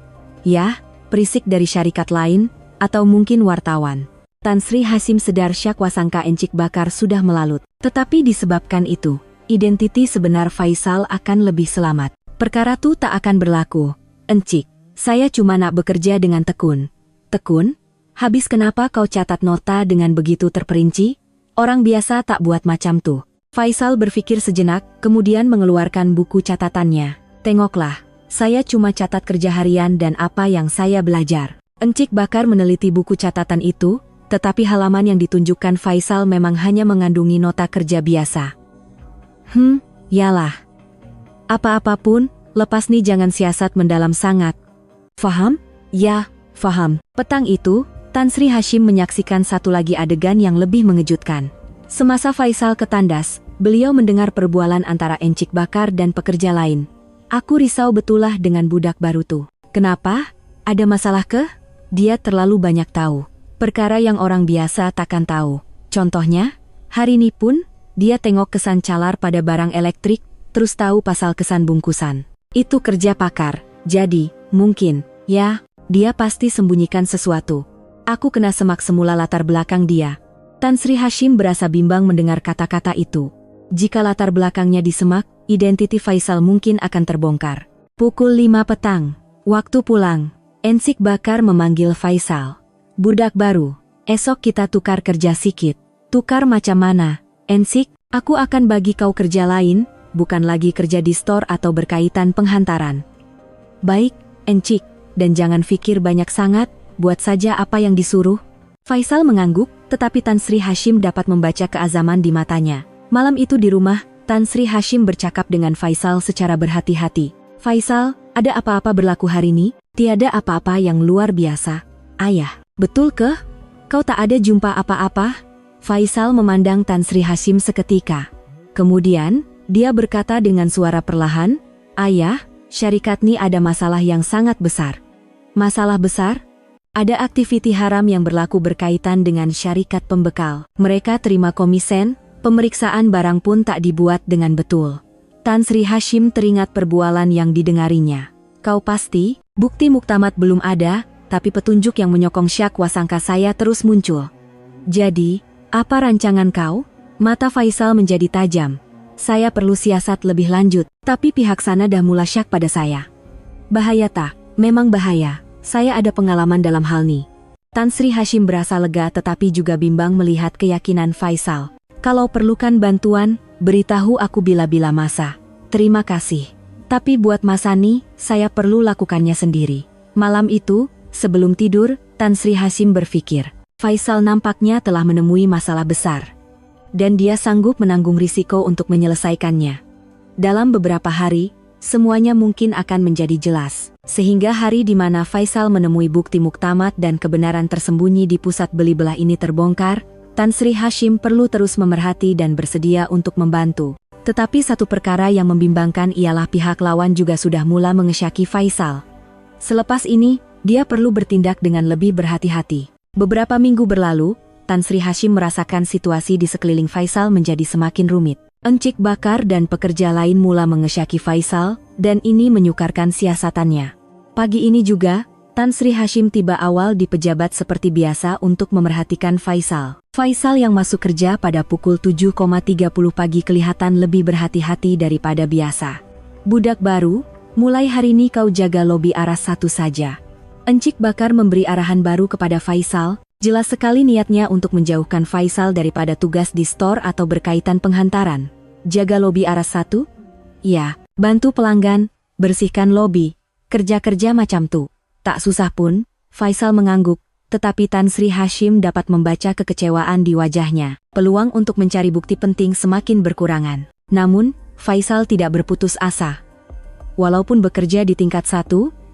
Ya, perisik dari syarikat lain, atau mungkin wartawan." Tan Sri Hashim sedar syakwa sangka Encik Bakar sudah melalut. Tetapi disebabkan itu, identiti sebenar Faisal akan lebih selamat. "Perkara tu tak akan berlaku, Encik. Saya cuma nak bekerja dengan tekun." "Tekun? Habis kenapa kau catat nota dengan begitu terperinci? Orang biasa tak buat macam tu." Faisal berpikir sejenak, kemudian mengeluarkan buku catatannya. "Tengoklah, saya cuma catat kerja harian dan apa yang saya belajar." Encik Bakar meneliti buku catatan itu, Tetapi halaman yang ditunjukkan Faisal memang hanya mengandungi nota kerja biasa. Yalah. Apa-apapun, lepas nih jangan siasat mendalam sangat. Faham? Ya, faham. Petang itu, Tan Sri Hashim menyaksikan satu lagi adegan yang lebih mengejutkan. Semasa Faisal ke tandas, beliau mendengar perbualan antara Encik Bakar dan pekerja lain. Aku risau betulah dengan budak baru tuh. Kenapa? Ada masalah ke? Dia terlalu banyak tahu. Perkara yang orang biasa takkan tahu. Contohnya, hari ini pun, dia tengok kesan calar pada barang elektrik, terus tahu pasal kesan bungkusan. Itu kerja pakar. Jadi, mungkin, ya, dia pasti sembunyikan sesuatu. Aku kena semak semula latar belakang dia. Tan Sri Hashim berasa bimbang mendengar kata-kata itu. Jika latar belakangnya disemak, identiti Faisal mungkin akan terbongkar. Pukul 5 petang, waktu pulang, Encik Bakar memanggil Faisal. Budak baru, esok kita tukar kerja sikit. Tukar macam mana? Encik, aku akan bagi kau kerja lain, bukan lagi kerja di store atau berkaitan penghantaran. Baik, Encik, dan jangan pikir banyak sangat, buat saja apa yang disuruh. Faisal mengangguk, tetapi Tan Sri Hashim dapat membaca keazaman di matanya. Malam itu di rumah, Tan Sri Hashim bercakap dengan Faisal secara berhati-hati. Faisal, ada apa-apa berlaku hari ini? Tiada apa-apa yang luar biasa. Ayah, betul ke? Kau tak ada jumpa apa-apa? Faisal memandang Tan Sri Hashim seketika. Kemudian, dia berkata dengan suara perlahan, Ayah, syarikat ini ada masalah yang sangat besar. Masalah besar? Ada aktiviti haram yang berlaku berkaitan dengan syarikat pembekal. Mereka terima komisen, pemeriksaan barang pun tak dibuat dengan betul. Tan Sri Hashim teringat perbualan yang didengarinya. Kau pasti, bukti muktamad belum ada, tapi petunjuk yang menyokong syak wasangka saya terus muncul. Jadi, apa rancangan kau? Mata Faisal menjadi tajam. Saya perlu siasat lebih lanjut, tapi pihak sana dah mula syak pada saya. Bahaya tak? Memang bahaya. Saya ada pengalaman dalam hal ini. Tan Sri Hashim berasa lega tetapi juga bimbang melihat keyakinan Faisal. Kalau perlukan bantuan, beritahu aku bila-bila masa. Terima kasih. Tapi buat masa nih, saya perlu lakukannya sendiri. Malam itu, sebelum tidur, Tan Sri Hashim berpikir, Faisal nampaknya telah menemui masalah besar. Dan dia sanggup menanggung risiko untuk menyelesaikannya. Dalam beberapa hari, semuanya mungkin akan menjadi jelas. Sehingga hari di mana Faisal menemui bukti muktamad dan kebenaran tersembunyi di pusat beli belah ini terbongkar, Tan Sri Hashim perlu terus memerhati dan bersedia untuk membantu. Tetapi satu perkara yang membimbangkan ialah pihak lawan juga sudah mula mengesyaki Faisal. Selepas ini, dia perlu bertindak dengan lebih berhati-hati. Beberapa minggu berlalu, Tan Sri Hashim merasakan situasi di sekeliling Faisal menjadi semakin rumit. Encik Bakar dan pekerja lain mula mengesyaki Faisal, dan ini menyukarkan siasatannya. Pagi ini juga, Tan Sri Hashim tiba awal di pejabat seperti biasa untuk memerhatikan Faisal. Faisal yang masuk kerja pada pukul 7.30 pagi kelihatan lebih berhati-hati daripada biasa. Budak baru, mulai hari ini kau jaga lobi aras 1 saja. Encik Bakar memberi arahan baru kepada Faisal. Jelas sekali niatnya untuk menjauhkan Faisal daripada tugas di store atau berkaitan penghantaran. Jaga lobi aras 1? Ya, bantu pelanggan, bersihkan lobi, kerja-kerja macam tuh. Tak susah pun, Faisal mengangguk, tetapi Tan Sri Hashim dapat membaca kekecewaan di wajahnya. Peluang untuk mencari bukti penting semakin berkurangan. Namun, Faisal tidak berputus asa. Walaupun bekerja di tingkat 1,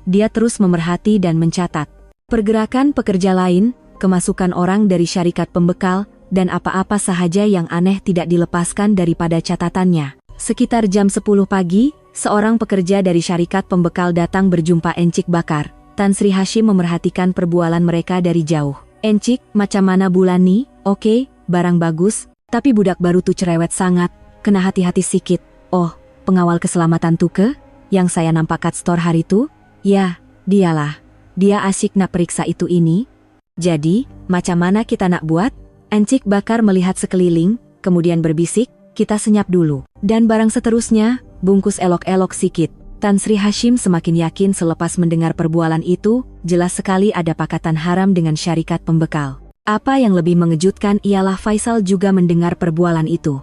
dia terus memerhati dan mencatat pergerakan pekerja lain, kemasukan orang dari syarikat pembekal, dan apa-apa sahaja yang aneh tidak dilepaskan daripada catatannya. Sekitar jam 10 pagi, seorang pekerja dari syarikat pembekal datang berjumpa Encik Bakar. Tan Sri Hashim memerhatikan perbualan mereka dari jauh. Encik, macam mana bulan nih? Oke, barang bagus, tapi budak baru tuh cerewet sangat, kena hati-hati sikit. Oh, pengawal keselamatan tuh ke? Yang saya nampak kat store hari tuh? Ya, dialah. Dia asyik nak periksa itu ini. Jadi, macam mana kita nak buat? Encik Bakar melihat sekeliling, kemudian berbisik, kita senyap dulu. Dan barang seterusnya, bungkus elok-elok sikit. Tan Sri Hashim semakin yakin selepas mendengar perbualan itu, jelas sekali ada pakatan haram dengan syarikat pembekal. Apa yang lebih mengejutkan ialah Faisal juga mendengar perbualan itu.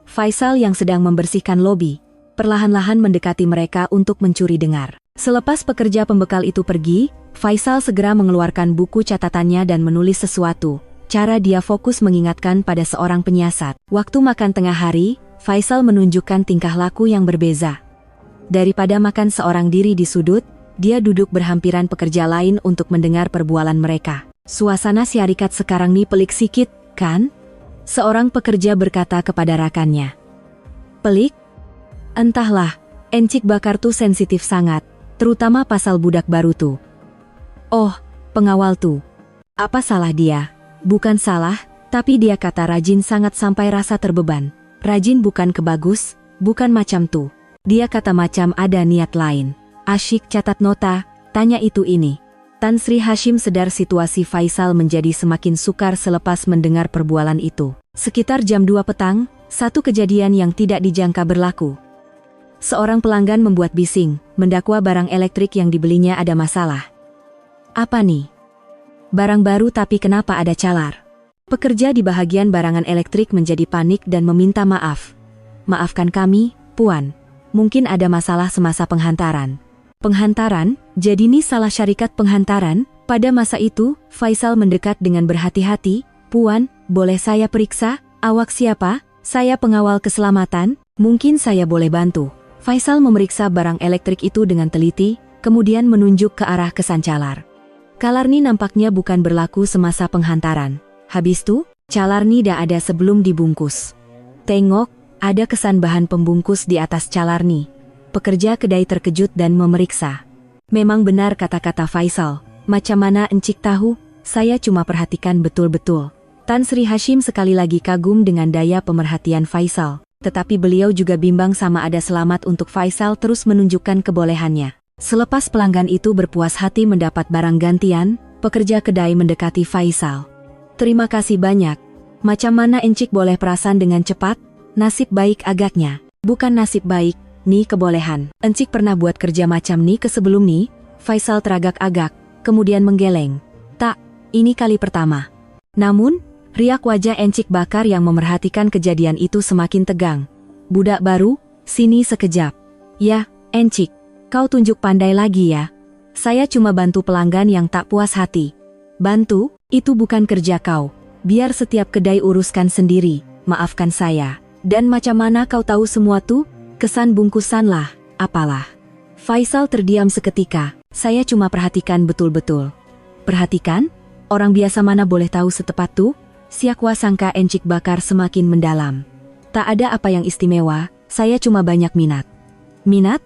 Faisal yang sedang membersihkan lobi, perlahan-lahan mendekati mereka untuk mencuri dengar. Selepas pekerja pembekal itu pergi, Faisal segera mengeluarkan buku catatannya dan menulis sesuatu. Cara dia fokus mengingatkan pada seorang penyiasat. Waktu makan tengah hari, Faisal menunjukkan tingkah laku yang berbeza. Daripada makan seorang diri di sudut, dia duduk berhampiran pekerja lain untuk mendengar perbualan mereka. Suasana syarikat sekarang nih pelik sikit, kan? Seorang pekerja berkata kepada rakannya. Pelik? Entahlah, Encik Bakar tuh sensitif sangat, terutama pasal budak baru tuh. Oh, pengawal tuh. Apa salah dia? Bukan salah, tapi dia kata rajin sangat sampai rasa terbeban. Rajin bukan kebagus, bukan macam tuh. Dia kata macam ada niat lain. Asyik catat nota, tanya itu ini. Tan Sri Hashim sedar situasi Faisal menjadi semakin sukar selepas mendengar perbualan itu. Sekitar jam 2 petang, satu kejadian yang tidak dijangka berlaku. Seorang pelanggan membuat bising, mendakwa barang elektrik yang dibelinya ada masalah. Apa nih? Barang baru tapi kenapa ada calar? Pekerja di bahagian barangan elektrik menjadi panik dan meminta maaf. Maafkan kami, Puan. Mungkin ada masalah semasa penghantaran. Penghantaran? Jadi ini salah syarikat penghantaran? Pada masa itu, Faisal mendekat dengan berhati-hati. Puan, boleh saya periksa? Awak siapa? Saya pengawal keselamatan. Mungkin saya boleh bantu. Faisal memeriksa barang elektrik itu dengan teliti, kemudian menunjuk ke arah kesan calar. Calarni nampaknya bukan berlaku semasa penghantaran. Habis itu, calarni dah ada sebelum dibungkus. Tengok, ada kesan bahan pembungkus di atas calarni. Pekerja kedai terkejut dan memeriksa. Memang benar kata-kata Faisal. Macam mana encik tahu? Saya cuma perhatikan betul-betul. Tan Sri Hashim sekali lagi kagum dengan daya pemerhatian Faisal. Tetapi beliau juga bimbang sama ada selamat untuk Faisal terus menunjukkan kebolehannya. Selepas pelanggan itu berpuas hati mendapat barang gantian, pekerja kedai mendekati Faisal. Terima kasih banyak. Macam mana encik boleh perasan dengan cepat? Nasib baik agaknya. Bukan nasib baik, nih kebolehan. Encik pernah buat kerja macam nih ke sebelum nih? Faisal teragak-agak, kemudian menggeleng. Tak, ini kali pertama. Namun, riak wajah Encik Bakar yang memerhatikan kejadian itu semakin tegang. Budak baru, sini sekejap. Ya, Encik. Kau tunjuk pandai lagi ya. Saya cuma bantu pelanggan yang tak puas hati. Bantu? Itu bukan kerja kau. Biar setiap kedai uruskan sendiri. Maafkan saya. Dan macam mana kau tahu semua tuh? Kesan bungkusan lah, apalah. Faisal terdiam seketika. Saya cuma perhatikan betul-betul. Perhatikan? Orang biasa mana boleh tahu setepat tuh? Siakwa sangka Encik Bakar semakin mendalam. Tak ada apa yang istimewa, saya cuma banyak minat. Minat?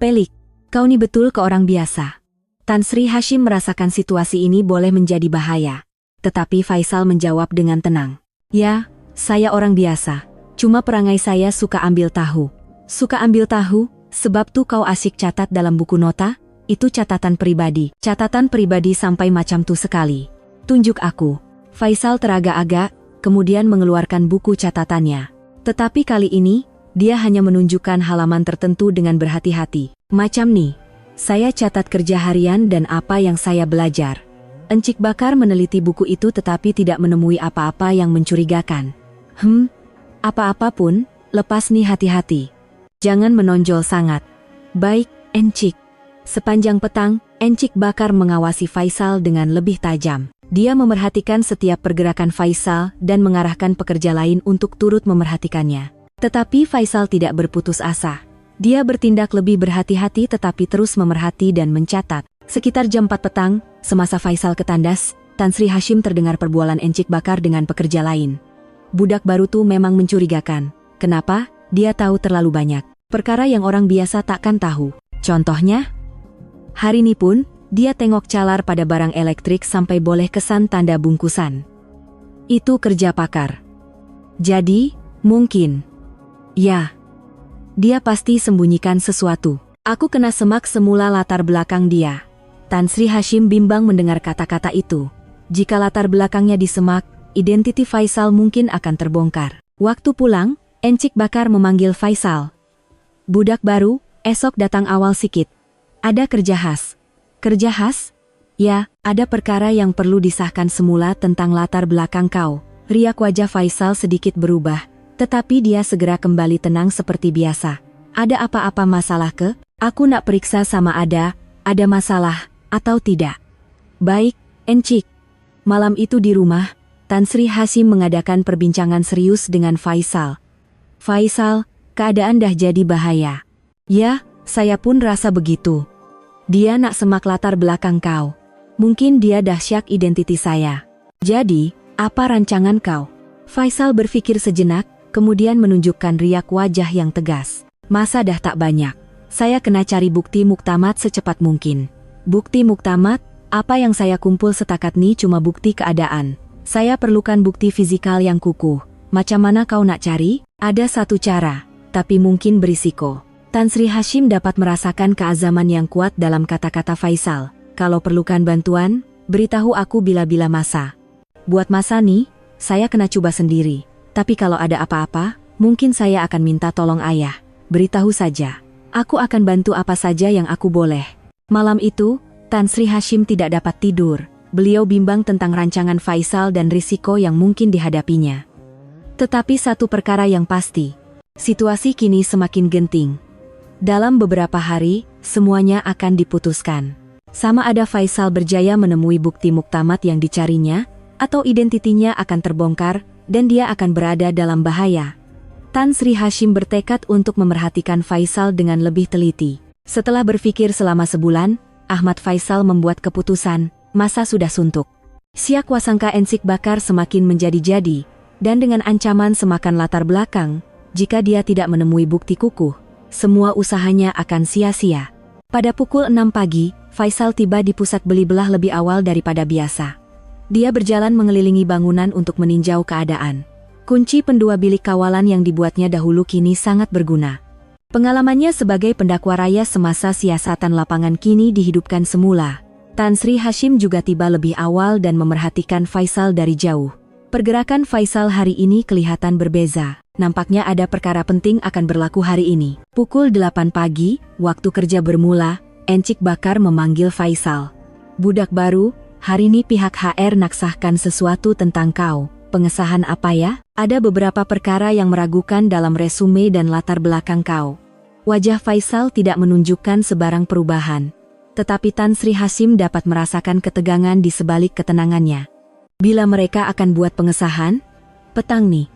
Pelik, kau nih betul ke orang biasa. Tan Sri Hashim merasakan situasi ini boleh menjadi bahaya. Tetapi Faisal menjawab dengan tenang. Ya, saya orang biasa. Cuma perangai saya suka ambil tahu. Suka ambil tahu, sebab tuh kau asyik catat dalam buku nota? Itu catatan pribadi. Catatan pribadi sampai macam tuh sekali. Tunjuk aku. Faisal teragak-agak, kemudian mengeluarkan buku catatannya. Tetapi kali ini, dia hanya menunjukkan halaman tertentu dengan berhati-hati. Macam nih, saya catat kerja harian dan apa yang saya belajar. Encik Bakar meneliti buku itu tetapi tidak menemui apa-apa yang mencurigakan. Apa-apa pun, lepas nih hati-hati. Jangan menonjol sangat. Baik, Encik. Sepanjang petang, Encik Bakar mengawasi Faisal dengan lebih tajam. Dia memerhatikan setiap pergerakan Faisal dan mengarahkan pekerja lain untuk turut memerhatikannya. Tetapi Faisal tidak berputus asa. Dia bertindak lebih berhati-hati tetapi terus memerhati dan mencatat. Sekitar jam 4 petang, semasa Faisal ke tandas, Tan Sri Hashim terdengar perbualan Encik Bakar dengan pekerja lain. Budak baru tuh memang mencurigakan. Kenapa? Dia tahu terlalu banyak. Perkara yang orang biasa takkan tahu. Contohnya? Hari ini pun, dia tengok calar pada barang elektrik sampai boleh kesan tanda bungkusan. Itu kerja pakar. Jadi, mungkin. Ya. Dia pasti sembunyikan sesuatu. Aku kena semak semula latar belakang dia. Tan Sri Hashim bimbang mendengar kata-kata itu. Jika latar belakangnya disemak, identiti Faisal mungkin akan terbongkar. Waktu pulang, Encik Bakar memanggil Faisal. Budak baru, esok datang awal sikit. Ada kerja khas. Kerja khas? Ya, ada perkara yang perlu disahkan semula tentang latar belakang kau. Riak wajah Faisal sedikit berubah. Tetapi dia segera kembali tenang seperti biasa. Ada apa-apa masalah ke? Aku nak periksa sama ada masalah, atau tidak. Baik, Encik. Malam itu di rumah, Tan Sri Hashim mengadakan perbincangan serius dengan Faisal. Faisal, keadaan dah jadi bahaya. Ya, saya pun rasa begitu. Dia nak semak latar belakang kau. Mungkin dia dah syak identiti saya. Jadi, apa rancangan kau? Faisal berpikir sejenak, kemudian menunjukkan riak wajah yang tegas. Masa dah tak banyak. Saya kena cari bukti muktamad secepat mungkin. Bukti muktamad? Apa yang saya kumpul setakat ni cuma bukti keadaan. Saya perlukan bukti fisikal yang kukuh. Macam mana kau nak cari? Ada satu cara, tapi mungkin berisiko. Tan Sri Hashim dapat merasakan keazaman yang kuat dalam kata-kata Faisal. Kalau perlukan bantuan, beritahu aku bila-bila masa. Buat masa nih, saya kena coba sendiri. Tapi kalau ada apa-apa, mungkin saya akan minta tolong ayah. Beritahu saja. Aku akan bantu apa saja yang aku boleh. Malam itu, Tan Sri Hashim tidak dapat tidur. Beliau bimbang tentang rancangan Faisal dan risiko yang mungkin dihadapinya. Tetapi satu perkara yang pasti, situasi kini semakin genting. Dalam beberapa hari, semuanya akan diputuskan. Sama ada Faisal berjaya menemui bukti muktamad yang dicarinya, atau identitinya akan terbongkar, dan dia akan berada dalam bahaya. Tan Sri Hashim bertekad untuk memerhatikan Faisal dengan lebih teliti. Setelah berpikir selama sebulan, Ahmad Faisal membuat keputusan, masa sudah suntuk. Siak wasangka Ensik Bakar semakin menjadi-jadi, dan dengan ancaman semakan latar belakang, jika dia tidak menemui bukti kukuh, semua usahanya akan sia-sia. Pada pukul 6 pagi, Faisal tiba di pusat beli belah lebih awal daripada biasa. Dia berjalan mengelilingi bangunan untuk meninjau keadaan. Kunci pendua bilik kawalan yang dibuatnya dahulu kini sangat berguna. Pengalamannya sebagai pendakwa raya semasa siasatan lapangan kini dihidupkan semula. Tan Sri Hashim juga tiba lebih awal dan memerhatikan Faisal dari jauh. Pergerakan Faisal hari ini kelihatan berbeza. Nampaknya ada perkara penting akan berlaku hari ini. Pukul 8 pagi, waktu kerja bermula, Ensik Bakar memanggil Faisal. Budak baru, hari ini pihak HR nak sahkan sesuatu tentang kau. Pengesahan apa ya? Ada beberapa perkara yang meragukan dalam resume dan latar belakang kau. Wajah Faisal tidak menunjukkan sebarang perubahan. Tetapi Tan Sri Hashim dapat merasakan ketegangan di sebalik ketenangannya. Bila mereka akan buat pengesahan? Petang nih.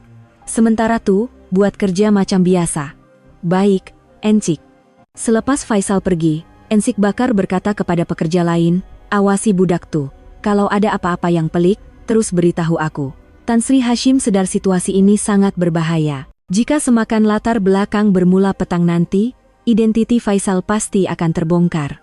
Sementara tuh, buat kerja macam biasa. Baik, Ensik. Selepas Faisal pergi, Ensik Bakar berkata kepada pekerja lain, awasi budak tuh. Kalau ada apa-apa yang pelik, terus beritahu aku. Tan Sri Hashim sadar situasi ini sangat berbahaya. Jika semakan latar belakang bermula petang nanti, identiti Faisal pasti akan terbongkar.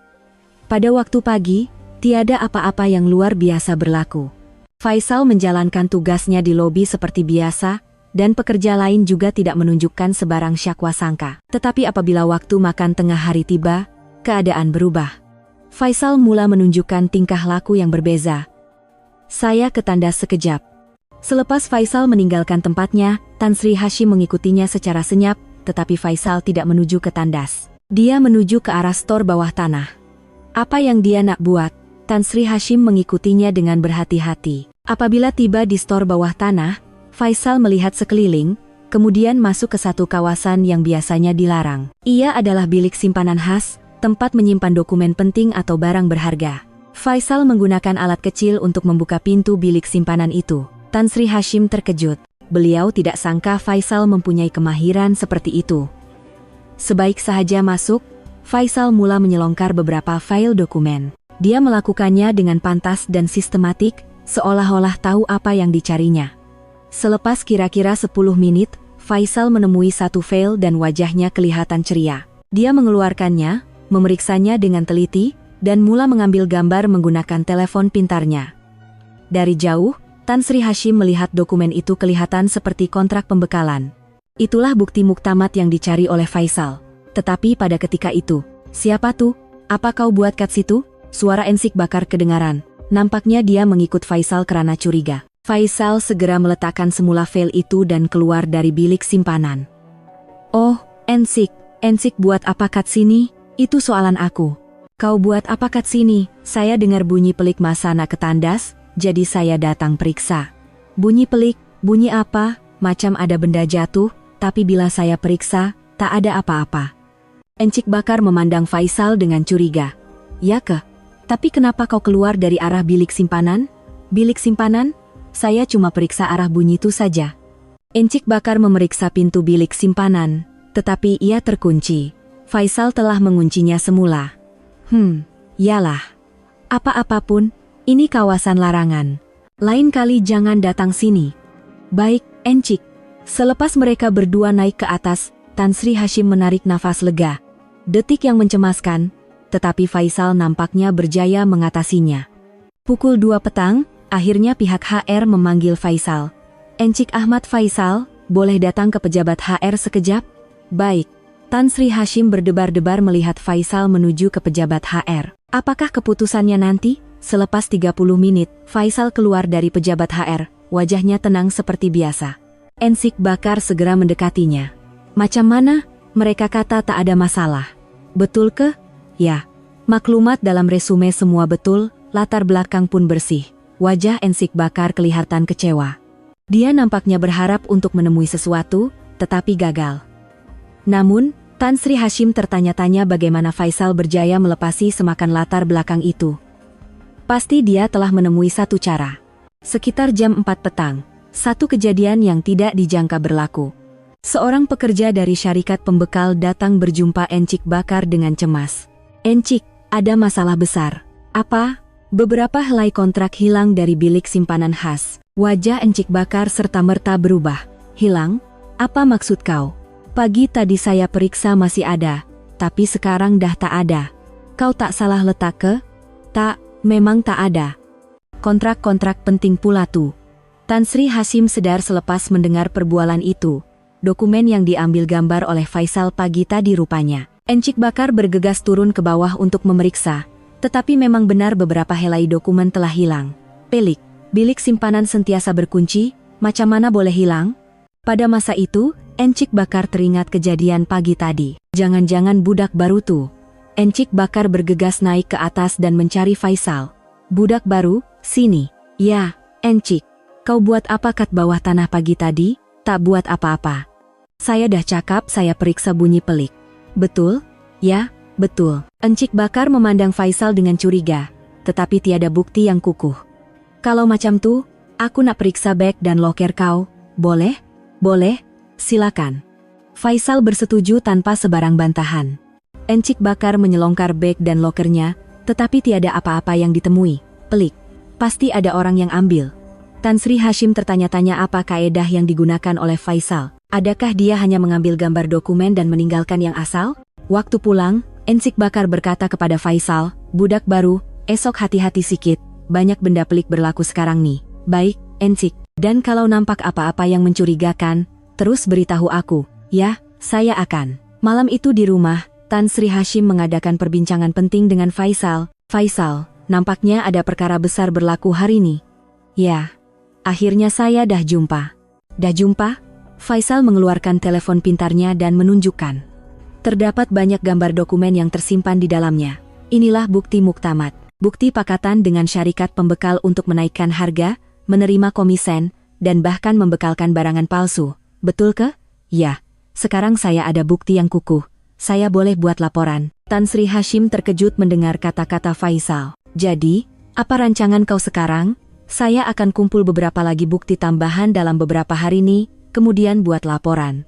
Pada waktu pagi, tiada apa-apa yang luar biasa berlaku. Faisal menjalankan tugasnya di lobi seperti biasa, dan pekerja lain juga tidak menunjukkan sebarang syakwa sangka. Tetapi apabila waktu makan tengah hari tiba, keadaan berubah. Faisal mula menunjukkan tingkah laku yang berbeza. Saya ke tandas sekejap. Selepas Faisal meninggalkan tempatnya, Tan Sri Hashim mengikutinya secara senyap, tetapi Faisal tidak menuju ke tandas. Dia menuju ke arah stor bawah tanah. Apa yang dia nak buat? Tan Sri Hashim mengikutinya dengan berhati-hati. Apabila tiba di stor bawah tanah, Faisal melihat sekeliling, kemudian masuk ke satu kawasan yang biasanya dilarang. Ia adalah bilik simpanan khas, tempat menyimpan dokumen penting atau barang berharga. Faisal menggunakan alat kecil untuk membuka pintu bilik simpanan itu. Tan Sri Hashim terkejut. Beliau tidak sangka Faisal mempunyai kemahiran seperti itu. Sebaik sahaja masuk, Faisal mula menyelongkar beberapa file dokumen. Dia melakukannya dengan pantas dan sistematik, seolah-olah tahu apa yang dicarinya. Selepas kira-kira 10 menit, Faisal menemui satu file dan wajahnya kelihatan ceria. Dia mengeluarkannya, memeriksanya dengan teliti, dan mula mengambil gambar menggunakan telepon pintarnya. Dari jauh, Tan Sri Hashim melihat dokumen itu kelihatan seperti kontrak pembekalan. Itulah bukti muktamad yang dicari oleh Faisal. Tetapi pada ketika itu, siapa tuh? Apa kau buat kat situ? Suara Ensik Bakar kedengaran. Nampaknya dia mengikut Faisal karena curiga. Faisal segera meletakkan semula file itu dan keluar dari bilik simpanan. Oh, Ensik buat apa kat sini? Itu soalan aku. Kau buat apa kat sini? Saya dengar bunyi pelik masa nak ke tandas, jadi saya datang periksa. Bunyi pelik, bunyi apa? Macam ada benda jatuh, tapi bila saya periksa, tak ada apa-apa. Ensik Bakar memandang Faisal dengan curiga. Ya ke? Tapi kenapa kau keluar dari arah bilik simpanan? Bilik simpanan? saya cuma periksa arah bunyi itu saja. Encik Bakar memeriksa pintu bilik simpanan, tetapi ia terkunci. Faisal telah menguncinya semula. Yalah. Apa-apapun, ini kawasan larangan. Lain kali jangan datang sini. Baik, Encik. Selepas mereka berdua naik ke atas, Tan Sri Hashim menarik nafas lega. Detik yang mencemaskan, tetapi Faisal nampaknya berjaya mengatasinya. Pukul 2 petang, akhirnya pihak HR memanggil Faisal. Encik Ahmad Faisal, boleh datang ke pejabat HR sekejap? Baik. Tan Sri Hashim berdebar-debar melihat Faisal menuju ke pejabat HR. Apakah keputusannya nanti? Selepas 30 menit, Faisal keluar dari pejabat HR, wajahnya tenang seperti biasa. Encik Bakar segera mendekatinya. Macam mana? Mereka kata tak ada masalah. Betul ke? Ya. Maklumat dalam resume semua betul, latar belakang pun bersih. Wajah Encik Bakar kelihatan kecewa. Dia nampaknya berharap untuk menemui sesuatu, tetapi gagal. Namun, Tan Sri Hashim tertanya-tanya bagaimana Faisal berjaya melepasi semakan latar belakang itu. Pasti dia telah menemui satu cara. Sekitar jam 4 petang, satu kejadian yang tidak dijangka berlaku. Seorang pekerja dari syarikat pembekal datang berjumpa Encik Bakar dengan cemas. Encik, ada masalah besar. Apa? Beberapa helai kontrak hilang dari bilik simpanan khas. Wajah Encik Bakar serta-merta berubah. Hilang? Apa maksud kau? Pagi tadi saya periksa masih ada, tapi sekarang dah tak ada. Kau tak salah letak ke? Tak, memang tak ada. Kontrak-kontrak penting pula tuh. Tan Sri Hashim sedar selepas mendengar perbualan itu. Dokumen yang diambil gambar oleh Faisal pagi tadi rupanya. Encik Bakar bergegas turun ke bawah untuk memeriksa, tetapi memang benar beberapa helai dokumen telah hilang. Pelik, bilik simpanan sentiasa berkunci, macam mana boleh hilang? Pada masa itu, Encik Bakar teringat kejadian pagi tadi. Jangan-jangan budak baru tuh. Encik Bakar bergegas naik ke atas dan mencari Faisal. Budak baru, sini. Ya, Encik. Kau buat apa kat bawah tanah pagi tadi? Tak buat apa-apa. Saya dah cakap saya periksa bunyi pelik. Betul? Ya, betul. Encik Bakar memandang Faisal dengan curiga, tetapi tiada bukti yang kukuh. Kalau macam tuh, aku nak periksa beg dan loker kau. Boleh? Boleh, silakan. Faisal bersetuju tanpa sebarang bantahan. Encik Bakar menyelongkar beg dan lokernya, tetapi tiada apa-apa yang ditemui. Pelik. Pasti ada orang yang ambil. Tan Sri Hashim tertanya-tanya apa kaedah yang digunakan oleh Faisal. Adakah dia hanya mengambil gambar dokumen dan meninggalkan yang asal? Waktu pulang, Encik Bakar berkata kepada Faisal, budak baru, esok hati-hati sikit, banyak benda pelik berlaku sekarang nih. Baik, Encik, dan kalau nampak apa-apa yang mencurigakan, terus beritahu aku, ya, saya akan. Malam itu di rumah, Tan Sri Hashim mengadakan perbincangan penting dengan Faisal. Faisal, nampaknya ada perkara besar berlaku hari ini. Ya, akhirnya saya dah jumpa. Dah jumpa? Faisal mengeluarkan telepon pintarnya dan menunjukkan. Terdapat banyak gambar dokumen yang tersimpan di dalamnya. Inilah bukti muktamad. Bukti pakatan dengan syarikat pembekal untuk menaikkan harga, menerima komisen, dan bahkan membekalkan barangan palsu. Betul ke? Ya. Sekarang saya ada bukti yang kukuh. Saya boleh buat laporan. Tan Sri Hashim terkejut mendengar kata-kata Faisal. Jadi, apa rancangan kau sekarang? Saya akan kumpul beberapa lagi bukti tambahan dalam beberapa hari ini, kemudian buat laporan.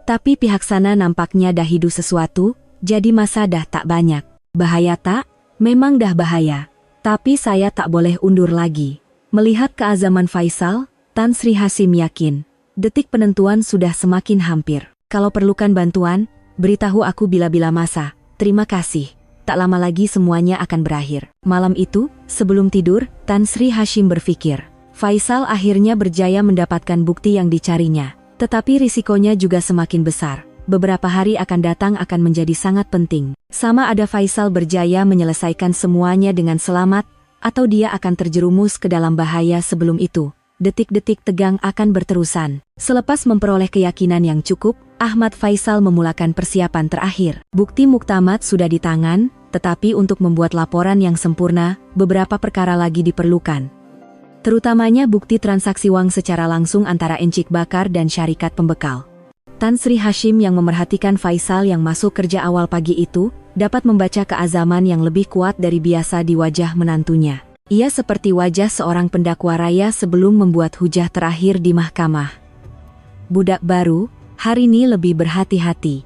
Tapi pihak sana nampaknya dah hidu sesuatu, jadi masa dah tak banyak. Bahaya tak? Memang dah bahaya. Tapi saya tak boleh undur lagi. Melihat keazaman Faisal, Tan Sri Hashim yakin, detik penentuan sudah semakin hampir. Kalau perlukan bantuan, beritahu aku bila-bila masa. Terima kasih. Tak lama lagi semuanya akan berakhir. Malam itu, sebelum tidur, Tan Sri Hashim berpikir, Faisal akhirnya berjaya mendapatkan bukti yang dicarinya. Tetapi risikonya juga semakin besar. Beberapa hari akan datang akan menjadi sangat penting. Sama ada Faisal berjaya menyelesaikan semuanya dengan selamat, atau dia akan terjerumus ke dalam bahaya sebelum itu. Detik-detik tegang akan berterusan. Selepas memperoleh keyakinan yang cukup, Ahmad Faisal memulakan persiapan terakhir. Bukti muktamad sudah di tangan, tetapi untuk membuat laporan yang sempurna, beberapa perkara lagi diperlukan. Terutamanya bukti transaksi uang secara langsung antara Encik Bakar dan syarikat pembekal. Tan Sri Hashim yang memerhatikan Faisal yang masuk kerja awal pagi itu, dapat membaca keazaman yang lebih kuat dari biasa di wajah menantunya. Ia seperti wajah seorang pendakwa raya sebelum membuat hujah terakhir di mahkamah. Budak baru, hari ini lebih berhati-hati.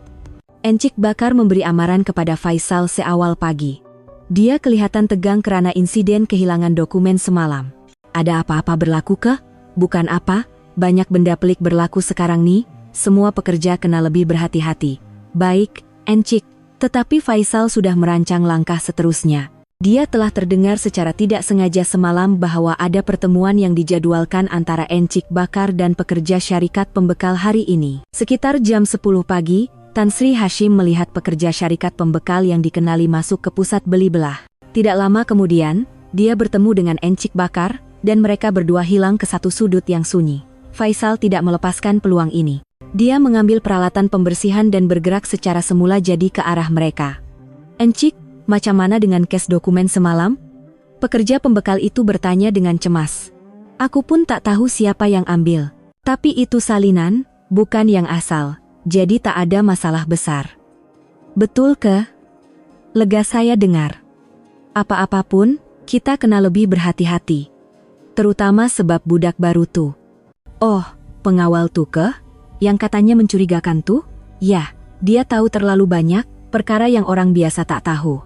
Encik Bakar memberi amaran kepada Faisal seawal pagi. Dia kelihatan tegang karena insiden kehilangan dokumen semalam. Ada apa-apa berlaku ke? Bukan apa, banyak benda pelik berlaku sekarang nih, semua pekerja kena lebih berhati-hati. Baik, Encik, tetapi Faisal sudah merancang langkah seterusnya. Dia telah terdengar secara tidak sengaja semalam bahwa ada pertemuan yang dijadwalkan antara Encik Bakar dan pekerja syarikat pembekal hari ini. Sekitar jam 10 pagi, Tan Sri Hashim melihat pekerja syarikat pembekal yang dikenali masuk ke pusat beli belah. Tidak lama kemudian, dia bertemu dengan Encik Bakar, dan mereka berdua hilang ke satu sudut yang sunyi. Faisal tidak melepaskan peluang ini. Dia mengambil peralatan pembersihan dan bergerak secara semula jadi ke arah mereka. Encik, macam mana dengan case dokumen semalam? Pekerja pembekal itu bertanya dengan cemas. Aku pun tak tahu siapa yang ambil. Tapi itu salinan, bukan yang asal. Jadi tak ada masalah besar. Betul ke? Lega saya dengar. Apa-apapun, kita kena lebih berhati-hati. Terutama sebab budak baru tuh. Oh, pengawal tuh ke? Yang katanya mencurigakan tuh? Ya, dia tahu terlalu banyak, perkara yang orang biasa tak tahu.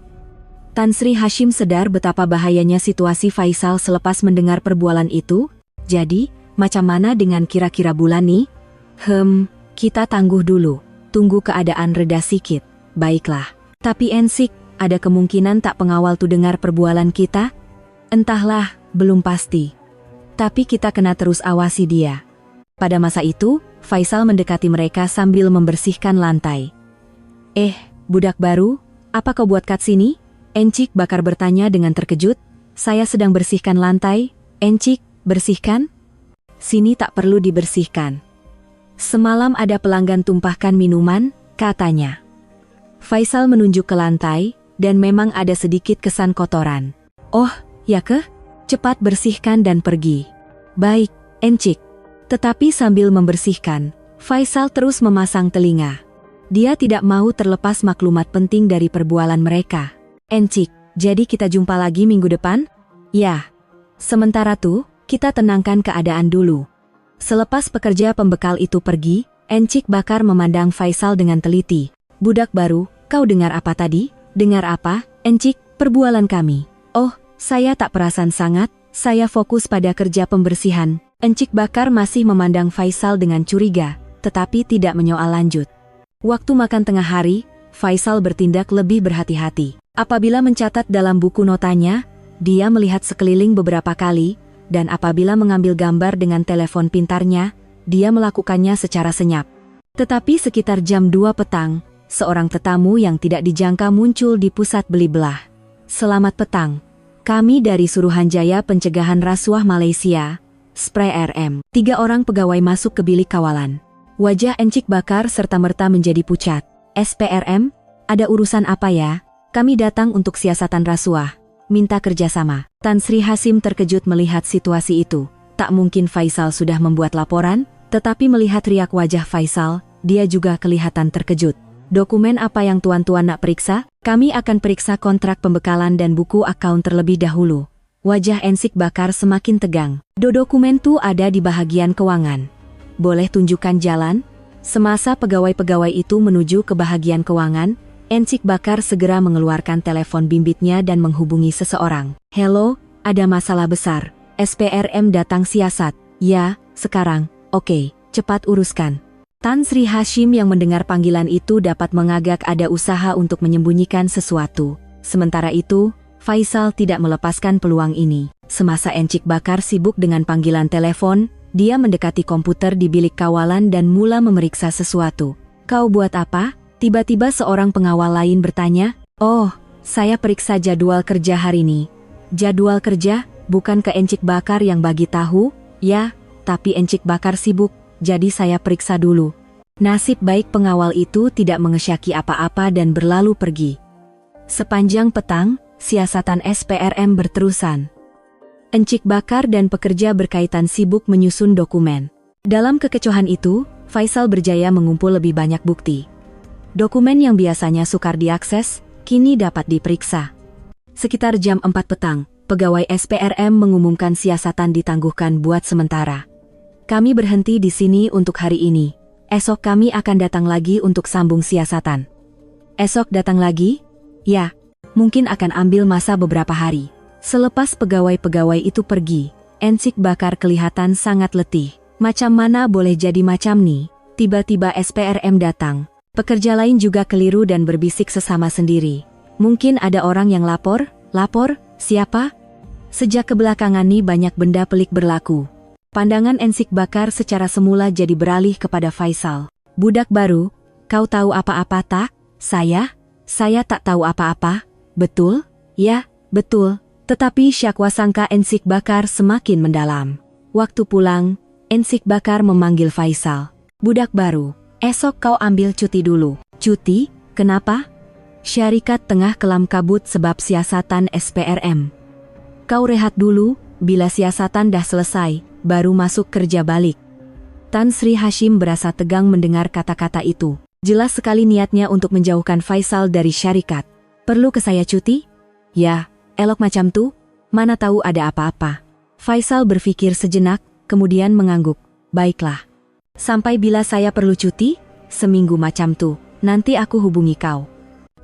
Tan Sri Hashim sadar betapa bahayanya situasi Faisal selepas mendengar perbualan itu. Jadi, macam mana dengan kira-kira bulan nih? Kita tangguh dulu. Tunggu keadaan reda sikit. Baiklah. Tapi Ensik, ada kemungkinan tak pengawal tuh dengar perbualan kita? Entahlah, belum pasti. Tapi kita kena terus awasi dia. Pada masa itu, Faisal mendekati mereka sambil membersihkan lantai. Budak baru, apa kau buat kat sini? Encik Bakar bertanya dengan terkejut. Saya sedang bersihkan lantai. Encik, bersihkan? Sini tak perlu dibersihkan. Semalam ada pelanggan tumpahkan minuman, katanya. Faisal menunjuk ke lantai, dan memang ada sedikit kesan kotoran. Oh, ya ke? Cepat bersihkan dan pergi. Baik, Encik. Tetapi sambil membersihkan, Faisal terus memasang telinga. Dia tidak mau terlepas maklumat penting dari perbualan mereka. Encik, jadi kita jumpa lagi minggu depan? Ya. Sementara tuh, kita tenangkan keadaan dulu. Selepas pekerja pembekal itu pergi, Encik Bakar memandang Faisal dengan teliti. Budak baru, kau dengar apa tadi? Dengar apa, Encik? Perbualan kami. Oh, saya tak perasan sangat, saya fokus pada kerja pembersihan. Encik Bakar masih memandang Faisal dengan curiga, tetapi tidak menyoal lanjut. Waktu makan tengah hari, Faisal bertindak lebih berhati-hati. Apabila mencatat dalam buku notanya, dia melihat sekeliling beberapa kali, dan apabila mengambil gambar dengan telepon pintarnya, dia melakukannya secara senyap. Tetapi sekitar jam 2 petang, seorang tetamu yang tidak dijangka muncul di pusat beli belah. Selamat petang. Kami dari Suruhanjaya Pencegahan Rasuah Malaysia, SPRE RM. 3 orang pegawai masuk ke bilik kawalan. Wajah Encik Bakar serta-merta menjadi pucat. SPRM, ada urusan apa ya? Kami datang untuk siasatan rasuah. Minta kerjasama. Tan Sri Hashim terkejut melihat situasi itu. Tak mungkin Faisal sudah membuat laporan, tetapi melihat riak wajah Faisal, dia juga kelihatan terkejut. Dokumen apa yang tuan-tuan nak periksa? Kami akan periksa kontrak pembekalan dan buku akaun terlebih dahulu. Wajah Encik Bakar semakin tegang. Dokumen tu ada di bahagian keuangan. Boleh tunjukkan jalan? Semasa pegawai-pegawai itu menuju ke bahagian keuangan, Encik Bakar segera mengeluarkan telepon bimbitnya dan menghubungi seseorang. Hello, ada masalah besar. SPRM datang siasat. Ya, sekarang. Oke, cepat uruskan. Tan Sri Hashim yang mendengar panggilan itu dapat mengagak ada usaha untuk menyembunyikan sesuatu. Sementara itu, Faisal tidak melepaskan peluang ini. Semasa Encik Bakar sibuk dengan panggilan telepon, dia mendekati komputer di bilik kawalan dan mula memeriksa sesuatu. Kau buat apa? Tiba-tiba seorang pengawal lain bertanya, oh, saya periksa jadwal kerja hari ini. Jadwal kerja, bukan ke Encik Bakar yang bagi tahu? Ya, tapi Encik Bakar sibuk, jadi saya periksa dulu. Nasib baik pengawal itu tidak mengesyaki apa-apa dan berlalu pergi. Sepanjang petang, siasatan SPRM berterusan. Encik Bakar dan pekerja berkaitan sibuk menyusun dokumen. Dalam kekecohan itu, Faisal berjaya mengumpul lebih banyak bukti. Dokumen yang biasanya sukar diakses, kini dapat diperiksa. Sekitar jam 4 petang, pegawai SPRM mengumumkan siasatan ditangguhkan buat sementara. Kami berhenti di sini untuk hari ini. Esok kami akan datang lagi untuk sambung siasatan. Esok datang lagi? Ya, mungkin akan ambil masa beberapa hari. Selepas pegawai-pegawai itu pergi, Ensik Bakar kelihatan sangat letih. Macam mana boleh jadi macam nih? Tiba-tiba SPRM datang. Pekerja lain juga keliru dan berbisik sesama sendiri. Mungkin ada orang yang lapor? Lapor? Siapa? Sejak kebelakangan nih banyak benda pelik berlaku. Pandangan Ensik Bakar secara semula jadi beralih kepada Faisal. Budak baru, kau tahu apa-apa tak? Saya tak tahu apa-apa. Betul? Ya, betul. Tetapi syakwa sangka Ensik Bakar semakin mendalam. Waktu pulang, Ensik Bakar memanggil Faisal. Budak baru, esok kau ambil cuti dulu. Cuti? Kenapa? Syarikat tengah kelam kabut sebab siasatan SPRM. Kau rehat dulu, bila siasatan dah selesai, baru masuk kerja balik. Tan Sri Hashim berasa tegang mendengar kata-kata itu. Jelas sekali niatnya untuk menjauhkan Faisal dari syarikat. Perlu ke saya cuti? Ya, elok macam tuh, mana tahu ada apa-apa. Faisal berpikir sejenak, kemudian mengangguk. Baiklah. Sampai bila saya perlu cuti? Seminggu macam tuh, nanti aku hubungi kau.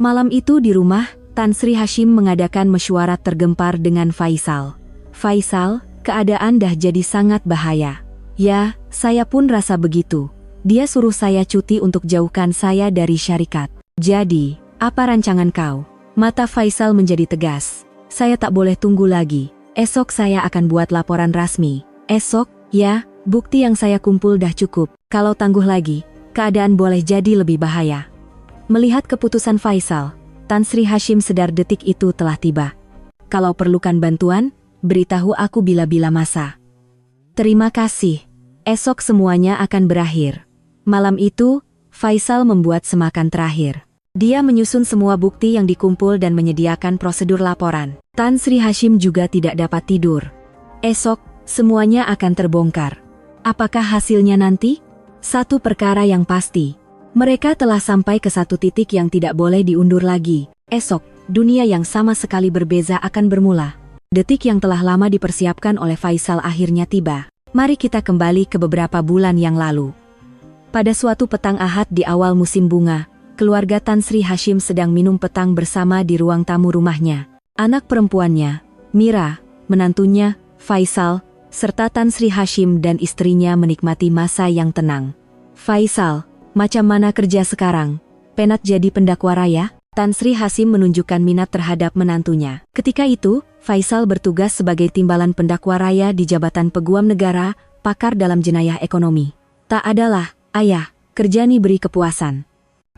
Malam itu di rumah, Tan Sri Hashim mengadakan mesyuarat tergempar dengan Faisal. Faisal, keadaan dah jadi sangat bahaya. Ya, saya pun rasa begitu. Dia suruh saya cuti untuk jauhkan saya dari syarikat. Jadi, apa rancangan kau? Mata Faisal menjadi tegas. Saya tak boleh tunggu lagi. Esok saya akan buat laporan rasmi. Esok? Ya, bukti yang saya kumpul dah cukup. Kalau tangguh lagi, keadaan boleh jadi lebih bahaya. Melihat keputusan Faisal, Tan Sri Hashim sedar detik itu telah tiba. Kalau perlukan bantuan, beritahu aku bila-bila masa. Terima kasih. Esok semuanya akan berakhir. Malam itu, Faisal membuat semakan terakhir. Dia menyusun semua bukti yang dikumpul dan menyediakan prosedur laporan. Tan Sri Hashim juga tidak dapat tidur. Esok, semuanya akan terbongkar. Apakah hasilnya nanti? Satu perkara yang pasti. Mereka telah sampai ke satu titik yang tidak boleh diundur lagi. Esok, dunia yang sama sekali berbeza akan bermula. Detik yang telah lama dipersiapkan oleh Faisal akhirnya tiba. Mari kita kembali ke beberapa bulan yang lalu. Pada suatu petang Ahad di awal musim bunga, keluarga Tan Sri Hashim sedang minum petang bersama di ruang tamu rumahnya. Anak perempuannya, Mira, menantunya, Faisal, serta Tan Sri Hashim dan istrinya menikmati masa yang tenang. Faisal, macam mana kerja sekarang? Penat jadi pendakwa raya? Tan Sri Hashim menunjukkan minat terhadap menantunya. Ketika itu, Faisal bertugas sebagai timbalan pendakwa raya di Jabatan Peguam Negara, pakar dalam jenayah ekonomi. Tak adalah, ayah, kerja nih beri kepuasan.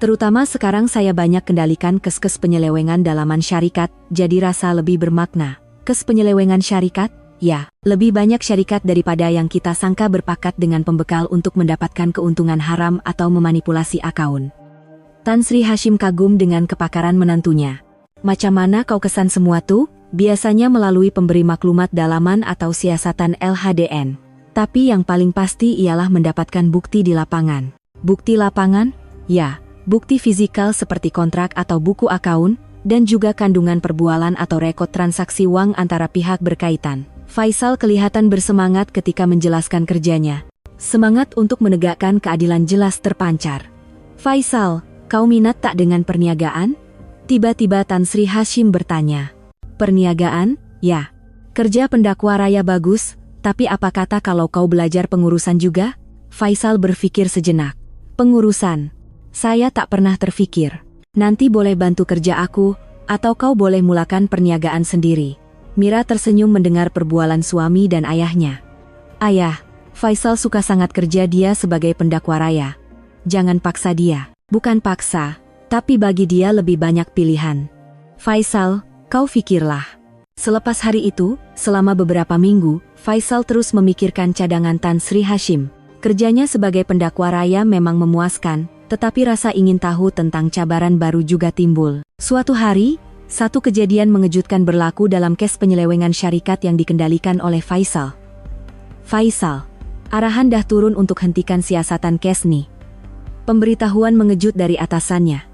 Terutama sekarang saya banyak kendalikan kes-kes penyelewengan dalaman syarikat, jadi rasa lebih bermakna. Kes penyelewengan syarikat? Ya, lebih banyak syarikat daripada yang kita sangka berpakat dengan pembekal untuk mendapatkan keuntungan haram atau memanipulasi akaun. Tan Sri Hashim kagum dengan kepakaran menantunya. Macam mana kau kesan semua tuh? Biasanya melalui pemberi maklumat dalaman atau siasatan LHDN. Tapi yang paling pasti ialah mendapatkan bukti di lapangan. Bukti lapangan? Ya, bukti fisikal seperti kontrak atau buku akaun, dan juga kandungan perbualan atau rekod transaksi uang antara pihak berkaitan. Faisal kelihatan bersemangat ketika menjelaskan kerjanya. Semangat untuk menegakkan keadilan jelas terpancar. Faisal, kau minat tak dengan perniagaan? Tiba-tiba Tan Sri Hashim bertanya. Perniagaan? Ya. Kerja pendakwa raya bagus, tapi apa kata kalau kau belajar pengurusan juga? Faisal berpikir sejenak. Pengurusan? Saya tak pernah terfikir. Nanti boleh bantu kerja aku, atau kau boleh mulakan perniagaan sendiri. Mira tersenyum mendengar perbualan suami dan ayahnya. Ayah, Faisal suka sangat kerja dia sebagai pendakwa raya. Jangan paksa dia. Bukan paksa, tapi bagi dia lebih banyak pilihan. Faisal, kau fikirlah. Selepas hari itu, selama beberapa minggu, Faisal terus memikirkan cadangan Tan Sri Hashim. Kerjanya sebagai pendakwa raya memang memuaskan, tetapi rasa ingin tahu tentang cabaran baru juga timbul. Suatu hari, satu kejadian mengejutkan berlaku dalam kes penyelewengan syarikat yang dikendalikan oleh Faisal. Faisal, arahan dah turun untuk hentikan siasatan kes nih. Pemberitahuan mengejut dari atasannya.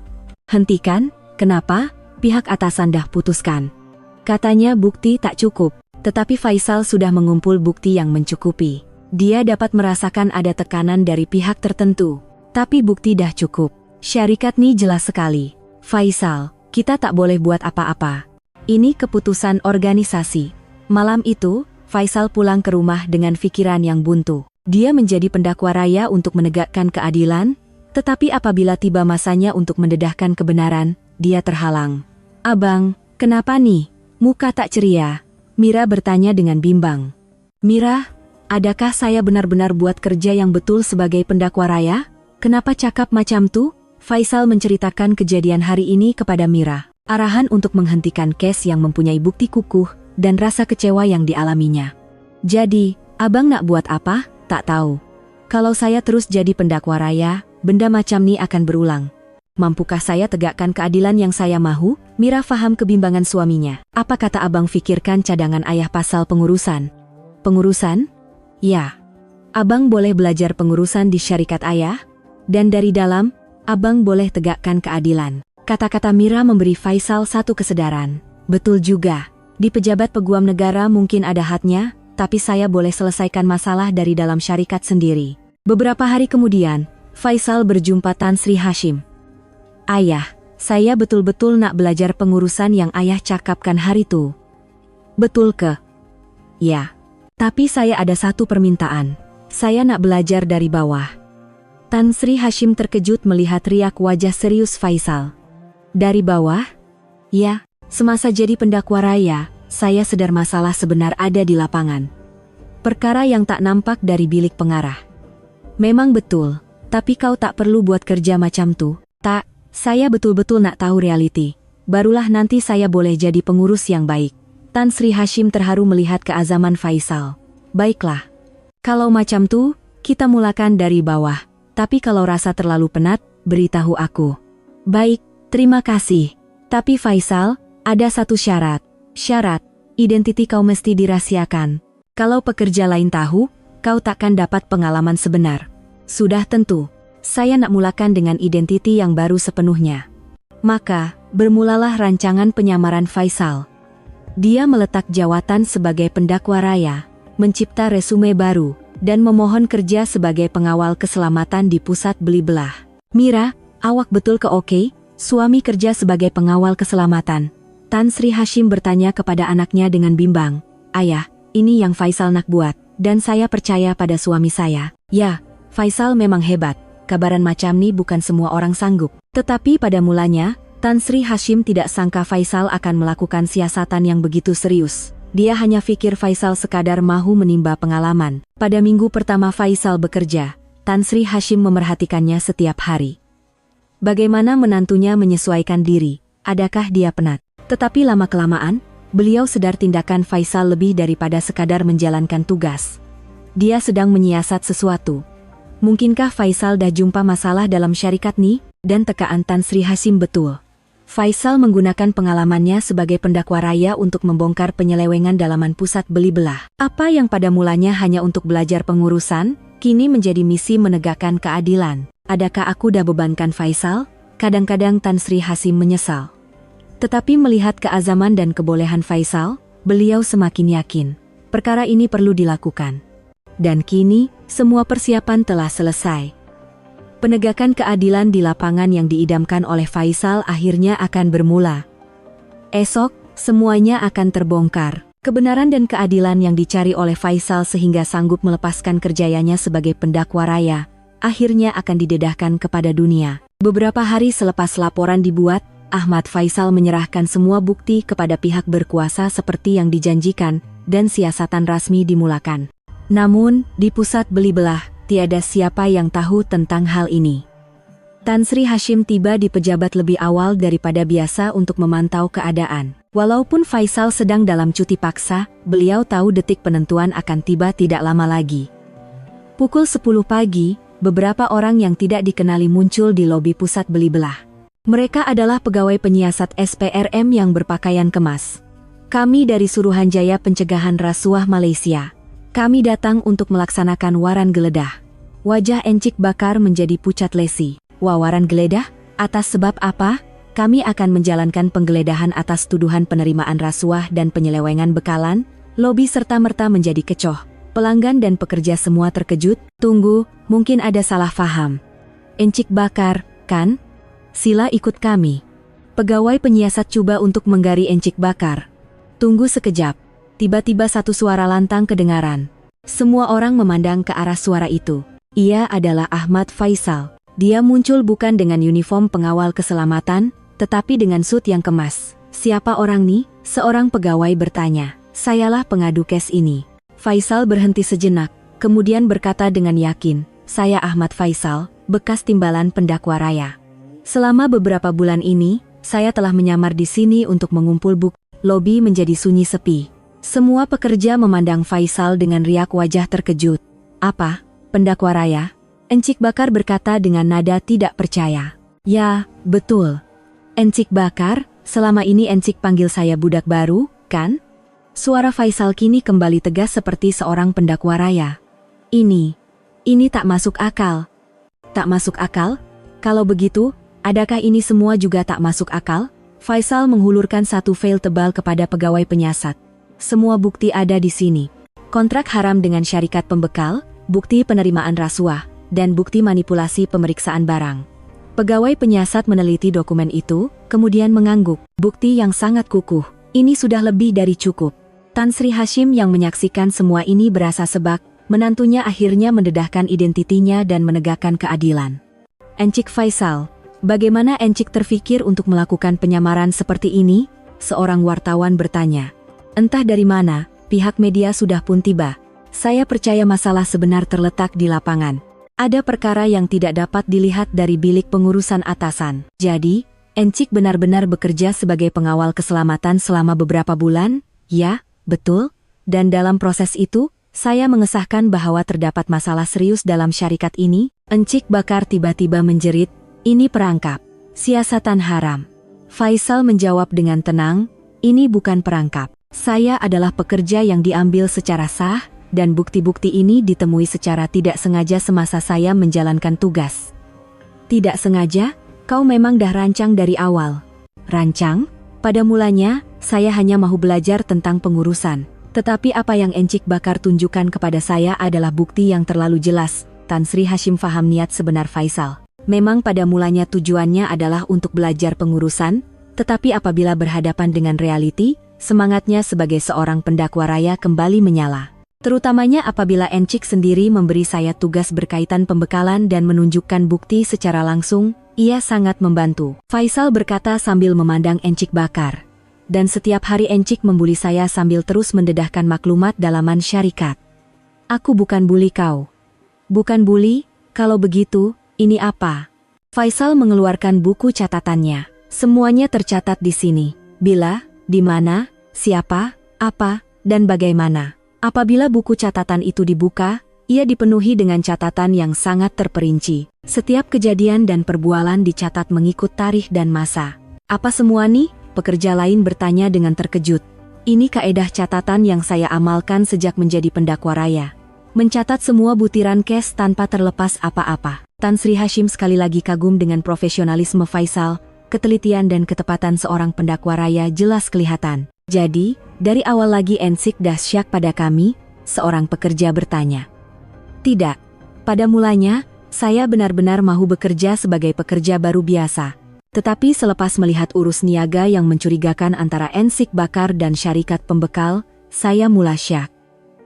Hentikan? Kenapa? Pihak atasan dah putuskan. Katanya bukti tak cukup, tetapi Faisal sudah mengumpul bukti yang mencukupi. Dia dapat merasakan ada tekanan dari pihak tertentu. Tapi bukti dah cukup. Syarikat ni jelas sekali. Faisal, kita tak boleh buat apa-apa. Ini keputusan organisasi. Malam itu, Faisal pulang ke rumah dengan pikiran yang buntu. Dia menjadi pendakwa raya untuk menegakkan keadilan, tetapi apabila tiba masanya untuk mendedahkan kebenaran, dia terhalang. Abang, kenapa nih? Muka tak ceria. Mira bertanya dengan bimbang. Mira, adakah saya benar-benar buat kerja yang betul sebagai pendakwa raya? Kenapa cakap macam tuh? Faisal menceritakan kejadian hari ini kepada Mira. Arahan untuk menghentikan kes yang mempunyai bukti kukuh dan rasa kecewa yang dialaminya. Jadi, abang nak buat apa? Tak tahu. Kalau saya terus jadi pendakwa raya, benda macam ni akan berulang. Mampukah saya tegakkan keadilan yang saya mahu? Mira faham kebimbangan suaminya. Apa kata abang fikirkan cadangan ayah pasal pengurusan? Pengurusan? Ya. Abang boleh belajar pengurusan di syarikat ayah? Dan dari dalam, abang boleh tegakkan keadilan. Kata-kata Mira memberi Faisal satu kesedaran. Betul juga. Di pejabat peguam negara mungkin ada hadnya, tapi saya boleh selesaikan masalah dari dalam syarikat sendiri. Beberapa hari kemudian, Faisal berjumpa Tan Sri Hashim. Ayah, saya betul-betul nak belajar pengurusan yang ayah cakapkan hari itu. Betul ke? Ya. Tapi saya ada satu permintaan. Saya nak belajar dari bawah. Tan Sri Hashim terkejut melihat riak wajah serius Faisal. Dari bawah? Ya, semasa jadi pendakwa raya, saya sedar masalah sebenar ada di lapangan. Perkara yang tak nampak dari bilik pengarah. Memang betul, tapi kau tak perlu buat kerja macam tu. Tak. Saya betul-betul nak tahu realiti. Barulah nanti saya boleh jadi pengurus yang baik. Tan Sri Hashim terharu melihat keazaman Faisal. Baiklah. Kalau macam tu, kita mulakan dari bawah. Tapi kalau rasa terlalu penat, beritahu aku. Baik, terima kasih. Tapi Faisal, ada satu syarat. Syarat, identiti kau mesti dirahasiakan. Kalau pekerja lain tahu, kau takkan dapat pengalaman sebenar. Sudah tentu. Saya nak mulakan dengan identiti yang baru sepenuhnya. Maka, bermulalah rancangan penyamaran Faisal. Dia meletak jawatan sebagai pendakwa raya, mencipta resume baru, dan memohon kerja sebagai pengawal keselamatan di pusat beli belah. Mira, awak betul ke oke? Suami kerja sebagai pengawal keselamatan. Tan Sri Hashim bertanya kepada anaknya dengan bimbang. Ayah, ini yang Faisal nak buat, dan saya percaya pada suami saya. Ya, Faisal memang hebat. Kabaran macam ni bukan semua orang sanggup. Tetapi pada mulanya, Tan Sri Hashim tidak sangka Faisal akan melakukan siasatan yang begitu serius. Dia hanya fikir Faisal sekadar mahu menimba pengalaman. Pada minggu pertama Faisal bekerja, Tan Sri Hashim memerhatikannya setiap hari. Bagaimana menantunya menyesuaikan diri, adakah dia penat? Tetapi lama-kelamaan, beliau sedar tindakan Faisal lebih daripada sekadar menjalankan tugas. Dia sedang menyiasat sesuatu. Mungkinkah Faisal dah jumpa masalah dalam syarikat ni? Dan tekaan Tan Sri Hashim betul. Faisal menggunakan pengalamannya sebagai pendakwa raya untuk membongkar penyelewengan dalaman pusat beli belah. Apa yang pada mulanya hanya untuk belajar pengurusan, kini menjadi misi menegakkan keadilan. Adakah aku dah bebankan Faisal? Kadang-kadang Tan Sri Hashim menyesal. Tetapi melihat keazaman dan kebolehan Faisal, beliau semakin yakin. Perkara ini perlu dilakukan. Dan kini, semua persiapan telah selesai. Penegakan keadilan di lapangan yang diidamkan oleh Faisal akhirnya akan bermula. Esok, semuanya akan terbongkar. Kebenaran dan keadilan yang dicari oleh Faisal sehingga sanggup melepaskan kerjayanya sebagai pendakwa raya, akhirnya akan didedahkan kepada dunia. Beberapa hari selepas laporan dibuat, Ahmad Faisal menyerahkan semua bukti kepada pihak berkuasa seperti yang dijanjikan, dan siasatan rasmi dimulakan. Namun, di pusat beli belah, tiada siapa yang tahu tentang hal ini. Tan Sri Hashim tiba di pejabat lebih awal daripada biasa untuk memantau keadaan. Walaupun Faisal sedang dalam cuti paksa, beliau tahu detik penentuan akan tiba tidak lama lagi. Pukul 10 pagi, beberapa orang yang tidak dikenali muncul di lobi pusat beli belah. Mereka adalah pegawai penyiasat SPRM yang berpakaian kemas. Kami dari Suruhanjaya Pencegahan Rasuah Malaysia. Kami datang untuk melaksanakan waran geledah. Wajah Encik Bakar menjadi pucat lesi. Waran geledah? Atas sebab apa? kami akan menjalankan penggeledahan atas tuduhan penerimaan rasuah dan penyelewengan bekalan, lobi serta-merta menjadi kecoh. Pelanggan dan pekerja semua terkejut. Tunggu, mungkin ada salah faham. Encik Bakar, kan? Sila ikut kami. Pegawai penyiasat coba untuk menggari Encik Bakar. Tunggu sekejap. Tiba-tiba satu suara lantang kedengaran. Semua orang memandang ke arah suara itu. Ia adalah Ahmad Faisal. Dia muncul bukan dengan uniform pengawal keselamatan, tetapi dengan sut yang kemas. Siapa orang nih? Seorang pegawai bertanya. Sayalah pengadu kes ini. Faisal berhenti sejenak, kemudian berkata dengan yakin, saya Ahmad Faisal, bekas timbalan pendakwa raya. Selama beberapa bulan ini, saya telah menyamar di sini untuk mengumpul bukti. Lobi menjadi sunyi sepi. Semua pekerja memandang Faisal dengan riak wajah terkejut. Apa? Pendakwa raya? Encik Bakar berkata dengan nada tidak percaya. Ya, betul. Encik Bakar, selama ini Encik panggil saya budak baru, kan? Suara Faisal kini kembali tegas seperti seorang pendakwa raya. Ini tak masuk akal. Tak masuk akal? Kalau begitu, adakah ini semua juga tak masuk akal? Faisal menghulurkan satu fail tebal kepada pegawai penyiasat. Semua bukti ada di sini. Kontrak haram dengan syarikat pembekal, bukti penerimaan rasuah, dan bukti manipulasi pemeriksaan barang. Pegawai penyiasat meneliti dokumen itu, kemudian mengangguk. Bukti yang sangat kukuh. Ini sudah lebih dari cukup. Tan Sri Hashim yang menyaksikan semua ini berasa sebak, menantunya akhirnya mendedahkan identitinya dan menegakkan keadilan. Encik Faisal, bagaimana Encik terfikir untuk melakukan penyamaran seperti ini? Seorang wartawan bertanya. Entah dari mana, pihak media sudah pun tiba. Saya percaya masalah sebenar terletak di lapangan. Ada perkara yang tidak dapat dilihat dari bilik pengurusan atasan. Jadi, Encik benar-benar bekerja sebagai pengawal keselamatan selama beberapa bulan? Ya, betul. Dan dalam proses itu, saya mengesahkan bahwa terdapat masalah serius dalam syarikat ini. Encik Bakar tiba-tiba menjerit, ini perangkap. Siasatan haram. Faisal menjawab dengan tenang, ini bukan perangkap. Saya adalah pekerja yang diambil secara sah, dan bukti-bukti ini ditemui secara tidak sengaja semasa saya menjalankan tugas. Tidak sengaja? Kau memang dah rancang dari awal. Rancang? Pada mulanya, saya hanya mau belajar tentang pengurusan. Tetapi apa yang Encik Bakar tunjukkan kepada saya adalah bukti yang terlalu jelas. Tan Sri Hashim faham niat sebenar Faisal. Memang pada mulanya tujuannya adalah untuk belajar pengurusan, tetapi apabila berhadapan dengan realiti, semangatnya sebagai seorang pendakwa raya kembali menyala. Terutamanya apabila Encik sendiri memberi saya tugas berkaitan pembekalan dan menunjukkan bukti secara langsung, ia sangat membantu. Faisal berkata sambil memandang Encik Bakar. Dan setiap hari Encik membuli saya sambil terus mendedahkan maklumat dalaman syarikat. Aku bukan buli kau. Bukan buli? Kalau begitu, ini apa? Faisal mengeluarkan buku catatannya. Semuanya tercatat di sini. Bila, di mana, siapa, apa, dan bagaimana. Apabila buku catatan itu dibuka, ia dipenuhi dengan catatan yang sangat terperinci. Setiap kejadian dan perbualan dicatat mengikut tarikh dan masa. Apa semua nih? Pekerja lain bertanya dengan terkejut. Ini kaedah catatan yang saya amalkan sejak menjadi pendakwa raya. Mencatat semua butiran kes tanpa terlepas apa-apa. Tan Sri Hashim sekali lagi kagum dengan profesionalisme Faisal, ketelitian dan ketepatan seorang pendakwa raya jelas kelihatan. Jadi, dari awal lagi Encik dahsyat pada kami, seorang pekerja bertanya. Tidak. Pada mulanya, saya benar-benar mahu bekerja sebagai pekerja baru biasa. Tetapi selepas melihat urus niaga yang mencurigakan antara Encik Bakar dan syarikat pembekal, saya mulai syak.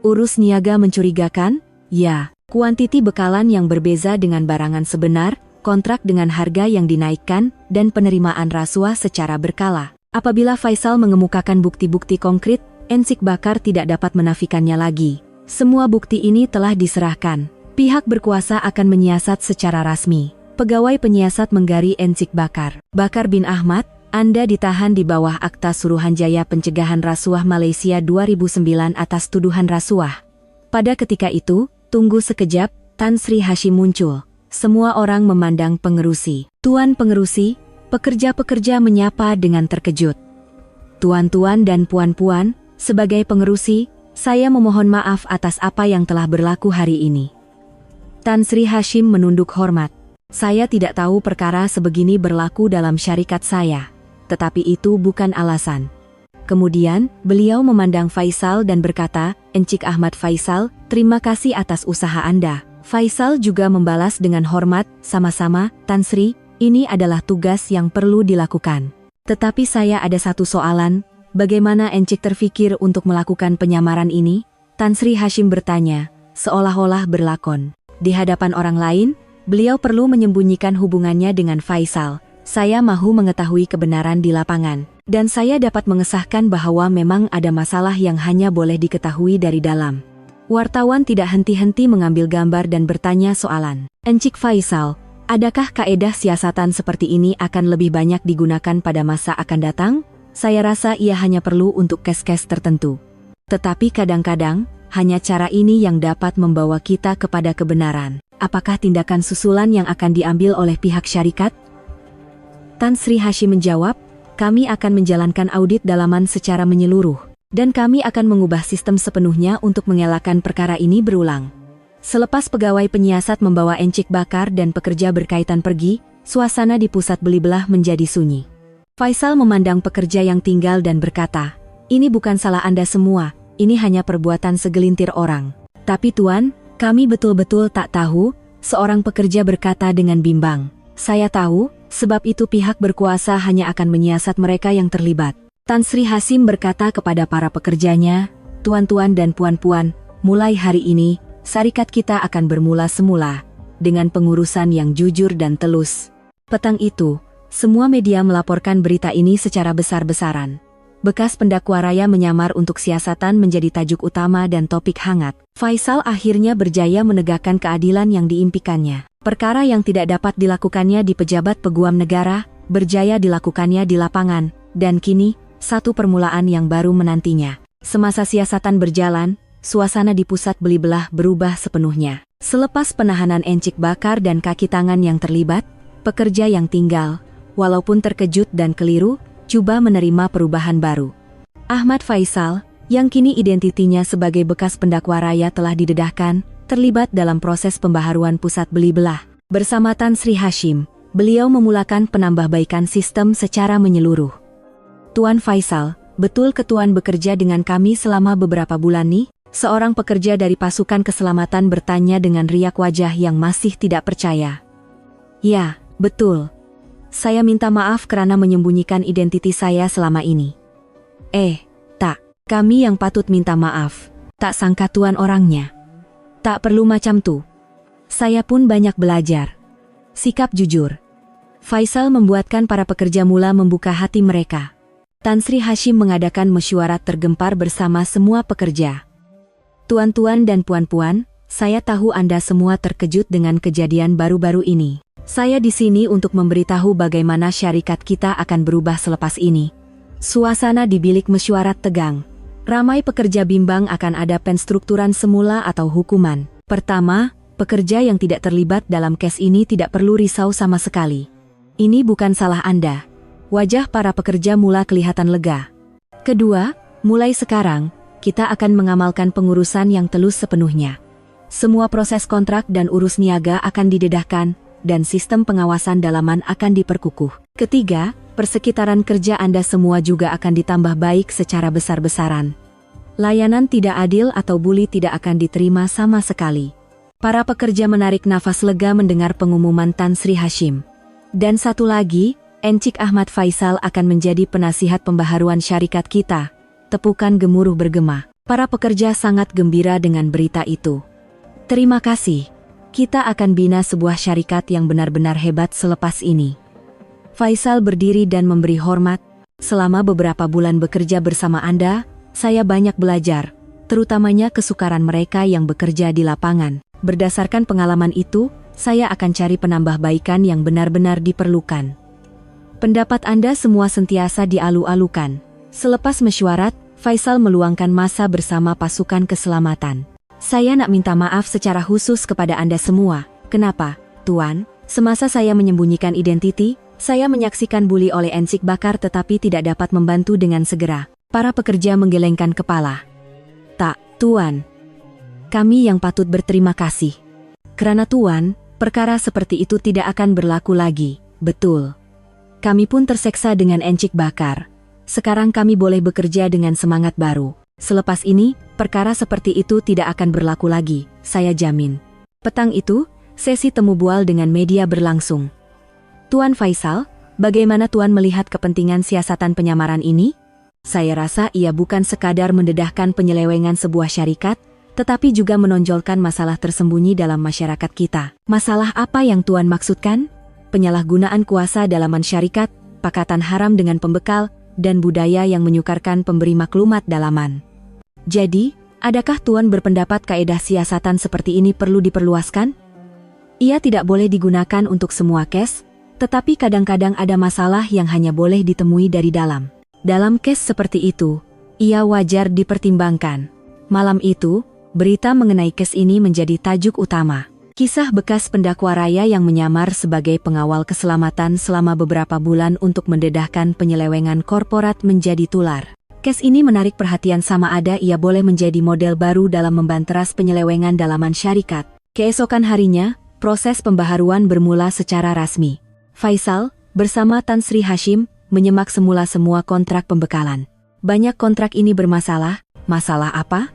Urus niaga mencurigakan? Ya, kuantiti bekalan yang berbeza dengan barangan sebenar, kontrak dengan harga yang dinaikkan, dan penerimaan rasuah secara berkala. Apabila Faisal mengemukakan bukti-bukti konkret, Encik Bakar tidak dapat menafikannya lagi. Semua bukti ini telah diserahkan. Pihak berkuasa akan menyiasat secara rasmi. Pegawai penyiasat menggari Encik Bakar. Bakar bin Ahmad, Anda ditahan di bawah Akta Suruhanjaya Pencegahan Rasuah Malaysia 2009 atas tuduhan rasuah. Pada ketika itu, tunggu sekejap, Tan Sri Hashim muncul. Semua orang memandang pengerusi. Tuan pengerusi, pekerja-pekerja menyapa dengan terkejut. Tuan-tuan dan puan-puan, sebagai pengerusi, saya memohon maaf atas apa yang telah berlaku hari ini. Tan Sri Hashim menunduk hormat. Saya tidak tahu perkara sebegini berlaku dalam syarikat saya. Tetapi itu bukan alasan. Kemudian, beliau memandang Faisal dan berkata, "Encik Ahmad Faisal, terima kasih atas usaha Anda." Faisal juga membalas dengan hormat, "Sama-sama, Tan Sri, ini adalah tugas yang perlu dilakukan. Tetapi saya ada satu soalan, bagaimana Encik terfikir untuk melakukan penyamaran ini?" Tan Sri Hashim bertanya, seolah-olah berlakon. Di hadapan orang lain, beliau perlu menyembunyikan hubungannya dengan Faisal. "Saya mahu mengetahui kebenaran di lapangan, dan saya dapat mengesahkan bahwa memang ada masalah yang hanya boleh diketahui dari dalam." Wartawan tidak henti-henti mengambil gambar dan bertanya soalan. "Encik Faisal, adakah kaedah siasatan seperti ini akan lebih banyak digunakan pada masa akan datang? Saya rasa ia hanya perlu untuk kes-kes tertentu. Tetapi kadang-kadang, hanya cara ini yang dapat membawa kita kepada kebenaran. Apakah tindakan susulan yang akan diambil oleh pihak syarikat?" Tan Sri Hashim menjawab, "Kami akan menjalankan audit dalaman secara menyeluruh, dan kami akan mengubah sistem sepenuhnya untuk mengelakkan perkara ini berulang." Selepas pegawai penyiasat membawa Encik Bakar dan pekerja berkaitan pergi, suasana di pusat beli belah menjadi sunyi. Faisal memandang pekerja yang tinggal dan berkata, "Ini bukan salah Anda semua, ini hanya perbuatan segelintir orang." "Tapi Tuan, kami betul-betul tak tahu," seorang pekerja berkata dengan bimbang. "Saya tahu, sebab itu pihak berkuasa hanya akan menyiasat mereka yang terlibat." Tan Sri Hashim berkata kepada para pekerjanya, "Tuan-tuan dan puan-puan, mulai hari ini, syarikat kita akan bermula semula, dengan pengurusan yang jujur dan telus." Petang itu, semua media melaporkan berita ini secara besar-besaran. Bekas pendakwa raya menyamar untuk siasatan menjadi tajuk utama dan topik hangat. Faisal akhirnya berjaya menegakkan keadilan yang diimpikannya. Perkara yang tidak dapat dilakukannya di pejabat peguam negara, berjaya dilakukannya di lapangan, dan kini, satu permulaan yang baru menantinya. Semasa siasatan berjalan, suasana di pusat beli belah berubah sepenuhnya. Selepas penahanan Encik Bakar dan kaki tangan yang terlibat, pekerja yang tinggal, walaupun terkejut dan keliru, coba menerima perubahan baru. Ahmad Faisal, yang kini identitinya sebagai bekas pendakwa raya telah didedahkan, terlibat dalam proses pembaharuan pusat beli belah. Bersama Tan Sri Hashim, beliau memulakan penambahbaikan sistem secara menyeluruh. "Tuan Faisal, betul Tuan bekerja dengan kami selama beberapa bulan nih?" Seorang pekerja dari pasukan keselamatan bertanya dengan riak wajah yang masih tidak percaya. "Ya, betul. Saya minta maaf karena menyembunyikan identitas saya selama ini." Tak, kami yang patut minta maaf. Tak sangka Tuan orangnya. Tak perlu macam tuh. Saya pun banyak belajar. Sikap jujur. Faisal membuatkan para pekerja mula membuka hati mereka. Tan Sri Hashim mengadakan mesyuarat tergempar bersama semua pekerja. "Tuan-tuan dan puan-puan, saya tahu Anda semua terkejut dengan kejadian baru-baru ini. Saya di sini untuk memberitahu bagaimana syarikat kita akan berubah selepas ini." Suasana di bilik mesyuarat tegang. Ramai pekerja bimbang akan ada penstrukturan semula atau hukuman. Pertama, pekerja yang tidak terlibat dalam kes ini tidak perlu risau sama sekali. Ini bukan salah Anda. Wajah para pekerja mula kelihatan lega. Kedua, mulai sekarang, kita akan mengamalkan pengurusan yang telus sepenuhnya. Semua proses kontrak dan urus niaga akan didedahkan, dan sistem pengawasan dalaman akan diperkukuh. Ketiga, persekitaran kerja Anda semua juga akan ditambah baik secara besar-besaran. Layanan tidak adil atau bully tidak akan diterima sama sekali. Para pekerja menarik nafas lega mendengar pengumuman Tan Sri Hashim. Dan satu lagi, Encik Ahmad Faisal akan menjadi penasihat pembaharuan syarikat kita. Tepukan gemuruh bergema. Para pekerja sangat gembira dengan berita itu. "Terima kasih. Kita akan bina sebuah syarikat yang benar-benar hebat selepas ini." Faisal berdiri dan memberi hormat. "Selama beberapa bulan bekerja bersama Anda, saya banyak belajar, terutamanya kesukaran mereka yang bekerja di lapangan. Berdasarkan pengalaman itu, saya akan cari penambahbaikan yang benar-benar diperlukan." Pendapat Anda semua sentiasa dialu-alukan. Selepas mesyuarat, Faisal meluangkan masa bersama pasukan keselamatan. "Saya nak minta maaf secara khusus kepada Anda semua. Kenapa, Tuan? Semasa saya menyembunyikan identiti, saya menyaksikan bully oleh Encik Bakar tetapi tidak dapat membantu dengan segera." Para pekerja menggelengkan kepala. "Tak, Tuan. Kami yang patut berterima kasih. Karena Tuan, perkara seperti itu tidak akan berlaku lagi. Betul. Kami pun terseksa dengan encik bakar. Sekarang kami boleh bekerja dengan semangat baru. Selepas ini, perkara seperti itu tidak akan berlaku lagi, saya jamin. Petang itu, sesi temu bual dengan media berlangsung. Tuan Faisal, bagaimana Tuan melihat kepentingan siasatan penyamaran ini? Saya rasa ia bukan sekadar mendedahkan penyelewengan sebuah syarikat, tetapi juga menonjolkan masalah tersembunyi dalam masyarakat kita. Masalah apa yang Tuan maksudkan? Penyalahgunaan kuasa dalam syarikat, pakatan haram dengan pembekal, dan budaya yang menyukarkan pemberi maklumat dalaman. Jadi, adakah Tuan berpendapat kaedah siasatan seperti ini perlu diperluaskan? Ia tidak boleh digunakan untuk semua kes, tetapi kadang-kadang ada masalah yang hanya boleh ditemui dari dalam. Dalam kes seperti itu, ia wajar dipertimbangkan. Malam itu, berita mengenai kes ini menjadi tajuk utama. Kisah bekas pendakwa raya yang menyamar sebagai pengawal keselamatan selama beberapa bulan untuk mendedahkan penyelewengan korporat menjadi tular. Kes ini menarik perhatian sama ada ia boleh menjadi model baru dalam membanteras penyelewengan dalaman syarikat. Keesokan harinya, proses pembaharuan bermula secara rasmi. Faisal, bersama Tan Sri Hashim, menyemak semula semua kontrak pembekalan. Banyak kontrak ini bermasalah. Masalah apa?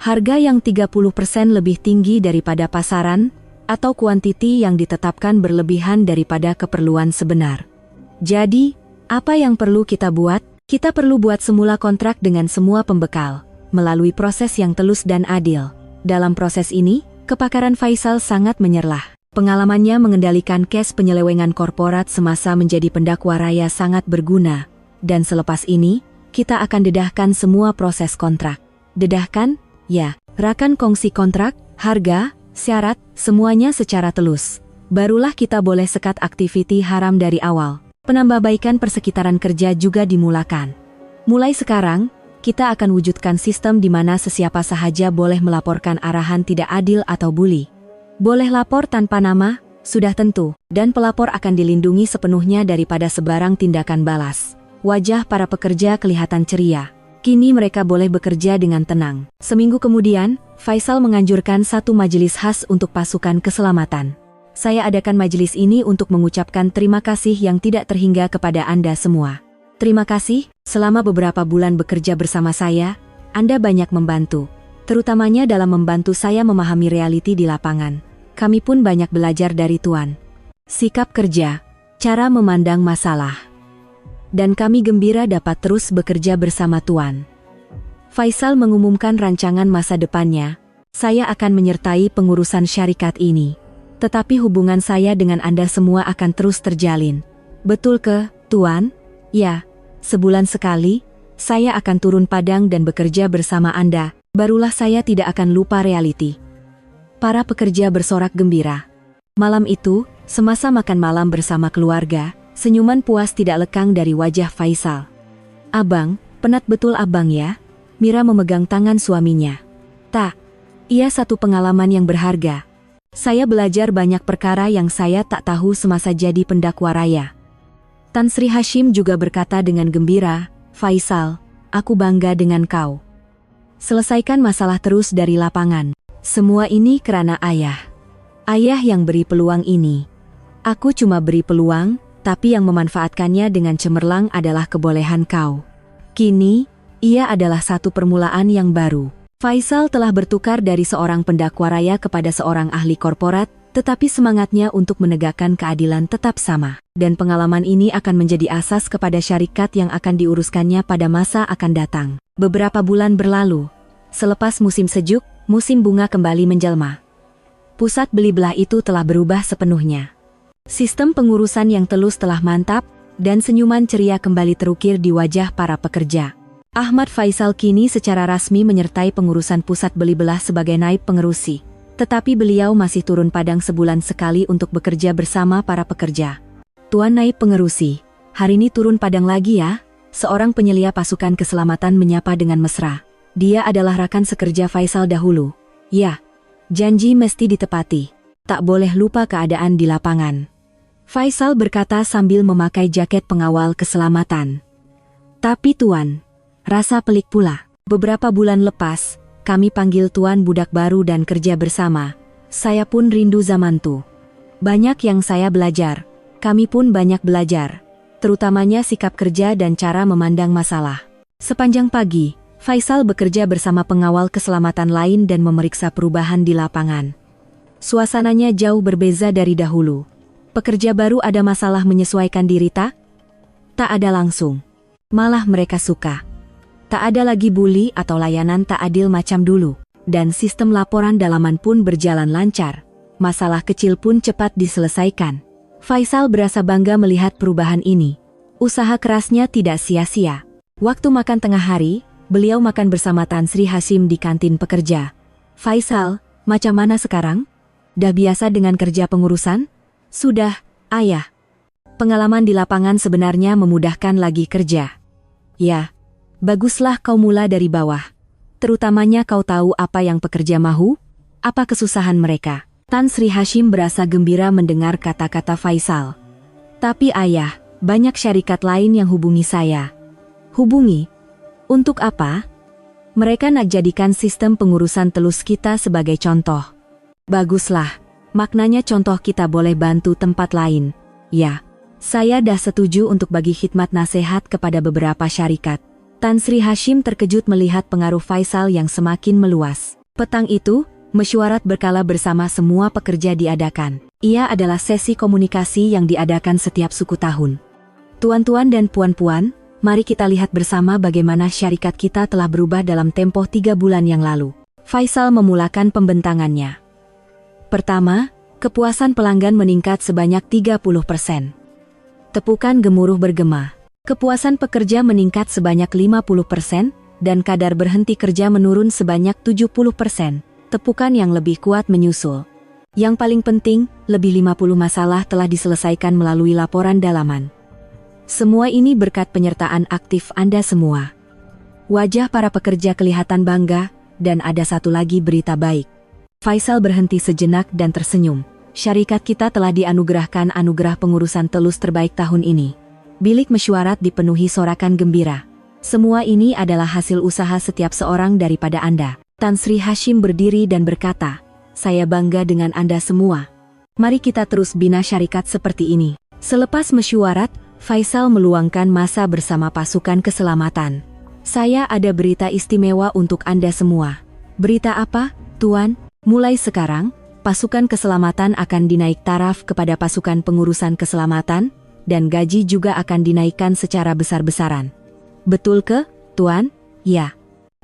Harga yang 30% lebih tinggi daripada pasaran, atau kuantiti yang ditetapkan berlebihan daripada keperluan sebenar. Jadi, apa yang perlu kita buat? Kita perlu buat semula kontrak dengan semua pembekal, melalui proses yang telus dan adil. Dalam proses ini, kepakaran Faisal sangat menyerlah. Pengalamannya mengendalikan kes penyelewengan korporat semasa menjadi pendakwa raya sangat berguna, dan selepas ini, kita akan dedahkan semua proses kontrak. Dedahkan? Ya, rakan kongsi kontrak, harga, syarat, semuanya secara telus. Barulah kita boleh sekat aktiviti haram dari awal. Penambahbaikan persekitaran kerja juga dimulakan. Mulai sekarang, kita akan wujudkan sistem di mana sesiapa sahaja boleh melaporkan arahan tidak adil atau bully. Boleh lapor tanpa nama, sudah tentu, dan pelapor akan dilindungi sepenuhnya daripada sebarang tindakan balas. Wajah para pekerja kelihatan ceria. Kini mereka boleh bekerja dengan tenang. Seminggu kemudian, Faisal menganjurkan satu majelis khas untuk pasukan keselamatan. Saya adakan majelis ini untuk mengucapkan terima kasih yang tidak terhingga kepada Anda semua. Terima kasih, selama beberapa bulan bekerja bersama saya, Anda banyak membantu. Terutamanya dalam membantu saya memahami realiti di lapangan. Kami pun banyak belajar dari Tuan. Sikap kerja, cara memandang masalah. Dan kami gembira dapat terus bekerja bersama Tuan. Faisal mengumumkan rancangan masa depannya. Saya akan menyertai pengurusan syarikat ini. Tetapi hubungan saya dengan Anda semua akan terus terjalin. Betul ke, Tuan? Ya, sebulan sekali, saya akan turun padang dan bekerja bersama Anda. Barulah saya tidak akan lupa realiti. Para pekerja bersorak gembira. Malam itu, semasa makan malam bersama keluarga, senyuman puas tidak lekang dari wajah Faisal. Abang, penat betul abang ya? Mira memegang tangan suaminya. Tak, ia satu pengalaman yang berharga. Saya belajar banyak perkara yang saya tak tahu semasa jadi pendakwa raya. Tan Sri Hashim juga berkata dengan gembira, Faisal, aku bangga dengan kau. Selesaikan masalah terus dari lapangan. Semua ini karena ayah. Ayah yang beri peluang ini. Aku cuma beri peluang, tapi yang memanfaatkannya dengan cemerlang adalah kebolehan kau. Kini, ia adalah satu permulaan yang baru. Faisal telah bertukar dari seorang pendakwa raya kepada seorang ahli korporat, tetapi semangatnya untuk menegakkan keadilan tetap sama. Dan pengalaman ini akan menjadi asas kepada syarikat yang akan diuruskannya pada masa akan datang. Beberapa bulan berlalu. Selepas musim sejuk, musim bunga kembali menjelma. Pusat beli belah itu telah berubah sepenuhnya. Sistem pengurusan yang telus telah mantap, dan senyuman ceria kembali terukir di wajah para pekerja. Ahmad Faisal kini secara rasmi menyertai pengurusan pusat beli belah sebagai naib pengerusi. Tetapi beliau masih turun padang sebulan sekali untuk bekerja bersama para pekerja. Tuan naib pengerusi, hari ini turun padang lagi ya? Seorang penyelia pasukan keselamatan menyapa dengan mesra. Dia adalah rakan sekerja Faisal dahulu. Ya, janji mesti ditepati. Tak boleh lupa keadaan di lapangan. Faisal berkata sambil memakai jaket pengawal keselamatan. Tapi Tuan, rasa pelik pula. Beberapa bulan lepas, kami panggil Tuan budak baru dan kerja bersama. Saya pun rindu zaman tu. Banyak yang saya belajar. Kami pun banyak belajar. Terutamanya sikap kerja dan cara memandang masalah. Sepanjang pagi, Faisal bekerja bersama pengawal keselamatan lain dan memeriksa perubahan di lapangan. Suasananya jauh berbeza dari dahulu. Pekerja baru ada masalah menyesuaikan diri tak? Tak ada langsung. Malah mereka suka. Tak ada lagi bully atau layanan tak adil macam dulu. Dan sistem laporan dalaman pun berjalan lancar. Masalah kecil pun cepat diselesaikan. Faisal berasa bangga melihat perubahan ini. Usaha kerasnya tidak sia-sia. Waktu makan tengah hari, beliau makan bersama Tan Sri Hashim di kantin pekerja. Faisal, macam mana sekarang? Dah biasa dengan kerja pengurusan? Sudah, ayah. Pengalaman di lapangan sebenarnya memudahkan lagi kerja. Ya, baguslah kau mula dari bawah. Terutamanya kau tahu apa yang pekerja mahu, apa kesusahan mereka. Tan Sri Hashim berasa gembira mendengar kata-kata Faisal. Tapi ayah, banyak syarikat lain yang hubungi saya. Hubungi? Untuk apa? Mereka nak jadikan sistem pengurusan telus kita sebagai contoh. Baguslah, maknanya contoh kita boleh bantu tempat lain. Ya, saya dah setuju untuk bagi khidmat nasihat kepada beberapa syarikat. Tan Sri Hashim terkejut melihat pengaruh Faisal yang semakin meluas. Petang itu, mesyuarat berkala bersama semua pekerja diadakan. Ia adalah sesi komunikasi yang diadakan setiap suku tahun. Tuan-tuan dan puan-puan, mari kita lihat bersama bagaimana syarikat kita telah berubah dalam tempoh 3 bulan yang lalu. Faisal memulakan pembentangannya. Pertama, kepuasan pelanggan meningkat sebanyak 30%. Tepukan gemuruh bergema. Kepuasan pekerja meningkat sebanyak 50% dan kadar berhenti kerja menurun sebanyak 70%. Tepukan yang lebih kuat menyusul. Yang paling penting, lebih 50 masalah telah diselesaikan melalui laporan dalaman. Semua ini berkat penyertaan aktif Anda semua. Wajah para pekerja kelihatan bangga, dan ada satu lagi berita baik. Faisal berhenti sejenak dan tersenyum. Syarikat kita telah dianugerahkan anugerah pengurusan telus terbaik tahun ini. Bilik mesyuarat dipenuhi sorakan gembira. Semua ini adalah hasil usaha setiap seorang daripada Anda. Tan Sri Hashim berdiri dan berkata, saya bangga dengan Anda semua. Mari kita terus bina syarikat seperti ini. Selepas mesyuarat, Faisal meluangkan masa bersama pasukan keselamatan. Saya ada berita istimewa untuk Anda semua. Berita apa, Tuan? Mulai sekarang, pasukan keselamatan akan dinaik taraf kepada pasukan pengurusan keselamatan, dan gaji juga akan dinaikkan secara besar-besaran. Betul ke, Tuan? Ya.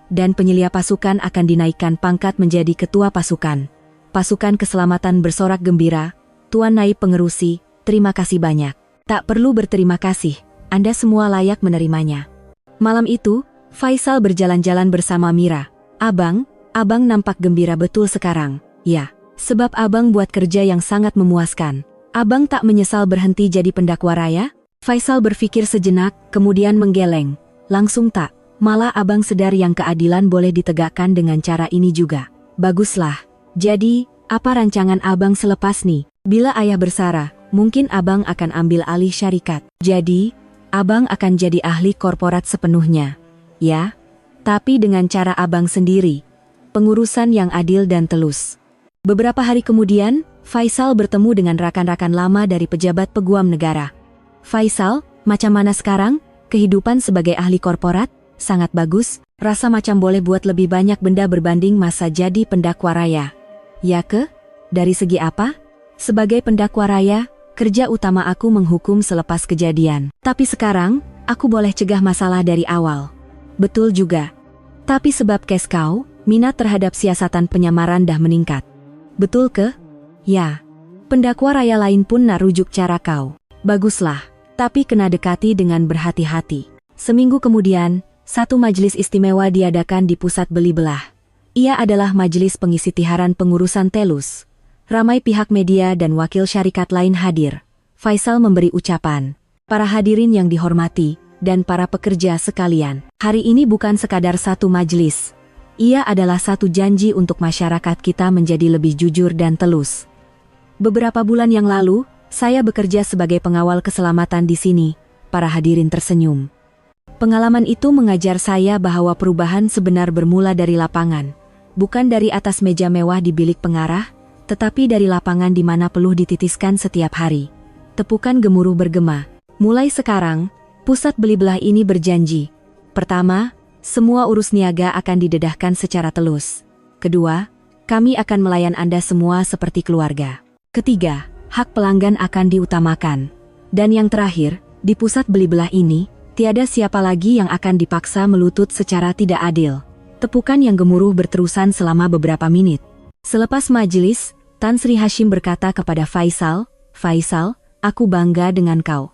Dan penyelia pasukan akan dinaikkan pangkat menjadi ketua pasukan. Pasukan keselamatan bersorak gembira, Tuan Naib Pengerusi, terima kasih banyak. Tak perlu berterima kasih, Anda semua layak menerimanya. Malam itu, Faisal berjalan-jalan bersama Mira. Abang nampak gembira betul sekarang. Ya, sebab abang buat kerja yang sangat memuaskan. Abang tak menyesal berhenti jadi pendakwa raya? Faisal berpikir sejenak, kemudian menggeleng. Langsung tak. Malah abang sedar yang keadilan boleh ditegakkan dengan cara ini juga. Baguslah. Jadi, apa rancangan abang selepas nih? Bila ayah bersara, mungkin abang akan ambil alih syarikat. Jadi, abang akan jadi ahli korporat sepenuhnya. Ya, tapi dengan cara abang sendiri. Pengurusan yang adil dan telus. Beberapa hari kemudian, Faisal bertemu dengan rakan-rakan lama dari pejabat peguam negara. Faisal, macam mana sekarang? Kehidupan sebagai ahli korporat? Sangat bagus, rasa macam boleh buat lebih banyak benda berbanding masa jadi pendakwa raya. Ya ke? Dari segi apa? Sebagai pendakwa raya, kerja utama aku menghukum selepas kejadian. Tapi sekarang, aku boleh cegah masalah dari awal. Betul juga. Tapi sebab kes kau, minat terhadap siasatan penyamaran dah meningkat. Betul ke? Ya. Pendakwa raya lain pun nak rujuk cara kau. Baguslah, tapi kena dekati dengan berhati-hati. Seminggu kemudian, satu majelis istimewa diadakan di pusat beli belah. Ia adalah majelis pengisi tiharan pengurusan telus. Ramai pihak media dan wakil syarikat lain hadir. Faisal memberi ucapan. Para hadirin yang dihormati, dan para pekerja sekalian. Hari ini bukan sekadar satu majelis. Ia adalah satu janji untuk masyarakat kita menjadi lebih jujur dan telus. Beberapa bulan yang lalu, saya bekerja sebagai pengawal keselamatan di sini. Para hadirin tersenyum. Pengalaman itu mengajar saya bahwa perubahan sebenar bermula dari lapangan. Bukan dari atas meja mewah di bilik pengarah, tetapi dari lapangan di mana peluh dititiskan setiap hari. Tepukan gemuruh bergema. Mulai sekarang, pusat beli belah ini berjanji. Pertama, semua urus niaga akan didedahkan secara telus. Kedua, kami akan melayan Anda semua seperti keluarga. Ketiga, hak pelanggan akan diutamakan. Dan yang terakhir, di pusat beli belah ini, tiada siapa lagi yang akan dipaksa melutut secara tidak adil. Tepukan yang gemuruh berterusan selama beberapa menit. Selepas majelis, Tan Sri Hashim berkata kepada Faisal, "Faisal, aku bangga dengan kau.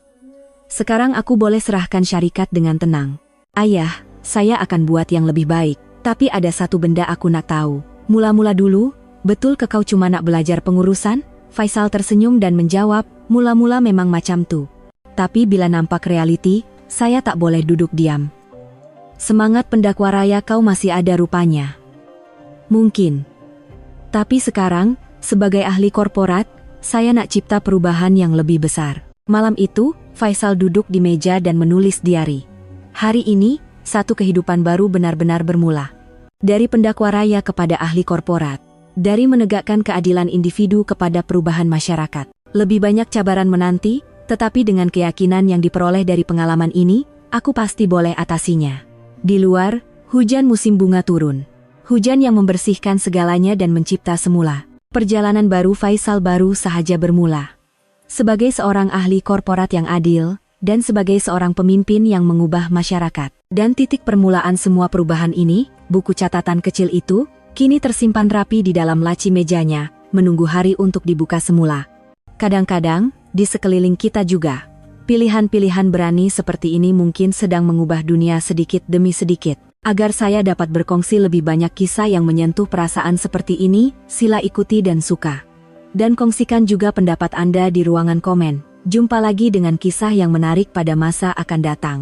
Sekarang aku boleh serahkan syarikat dengan tenang. Ayah, saya akan buat yang lebih baik. Tapi ada satu benda aku nak tahu. Mula-mula dulu, betul ke kau cuma nak belajar pengurusan?" Faisal tersenyum dan menjawab, "Mula-mula memang macam tu. Tapi bila nampak realiti, saya tak boleh duduk diam. Semangat pendakwa raya kau masih ada rupanya." "Mungkin. Tapi sekarang, sebagai ahli korporat, saya nak cipta perubahan yang lebih besar." Malam itu, Faisal duduk di meja dan menulis diari. Hari ini, satu kehidupan baru benar-benar bermula. Dari pendakwa raya kepada ahli korporat. Dari menegakkan keadilan individu kepada perubahan masyarakat. Lebih banyak cabaran menanti, tetapi dengan keyakinan yang diperoleh dari pengalaman ini, aku pasti boleh atasinya. Di luar, hujan musim bunga turun. Hujan yang membersihkan segalanya dan mencipta semula. Perjalanan baru Faisal baru sahaja bermula. Sebagai seorang ahli korporat yang adil, dan sebagai seorang pemimpin yang mengubah masyarakat. Dan titik permulaan semua perubahan ini, buku catatan kecil itu, kini tersimpan rapi di dalam laci mejanya, menunggu hari untuk dibuka semula. Kadang-kadang, di sekeliling kita juga, pilihan-pilihan berani seperti ini mungkin sedang mengubah dunia sedikit demi sedikit. Agar saya dapat berkongsi lebih banyak kisah yang menyentuh perasaan seperti ini, sila ikuti dan suka. Dan kongsikan juga pendapat Anda di ruangan komen. Jumpa lagi dengan kisah yang menarik pada masa akan datang.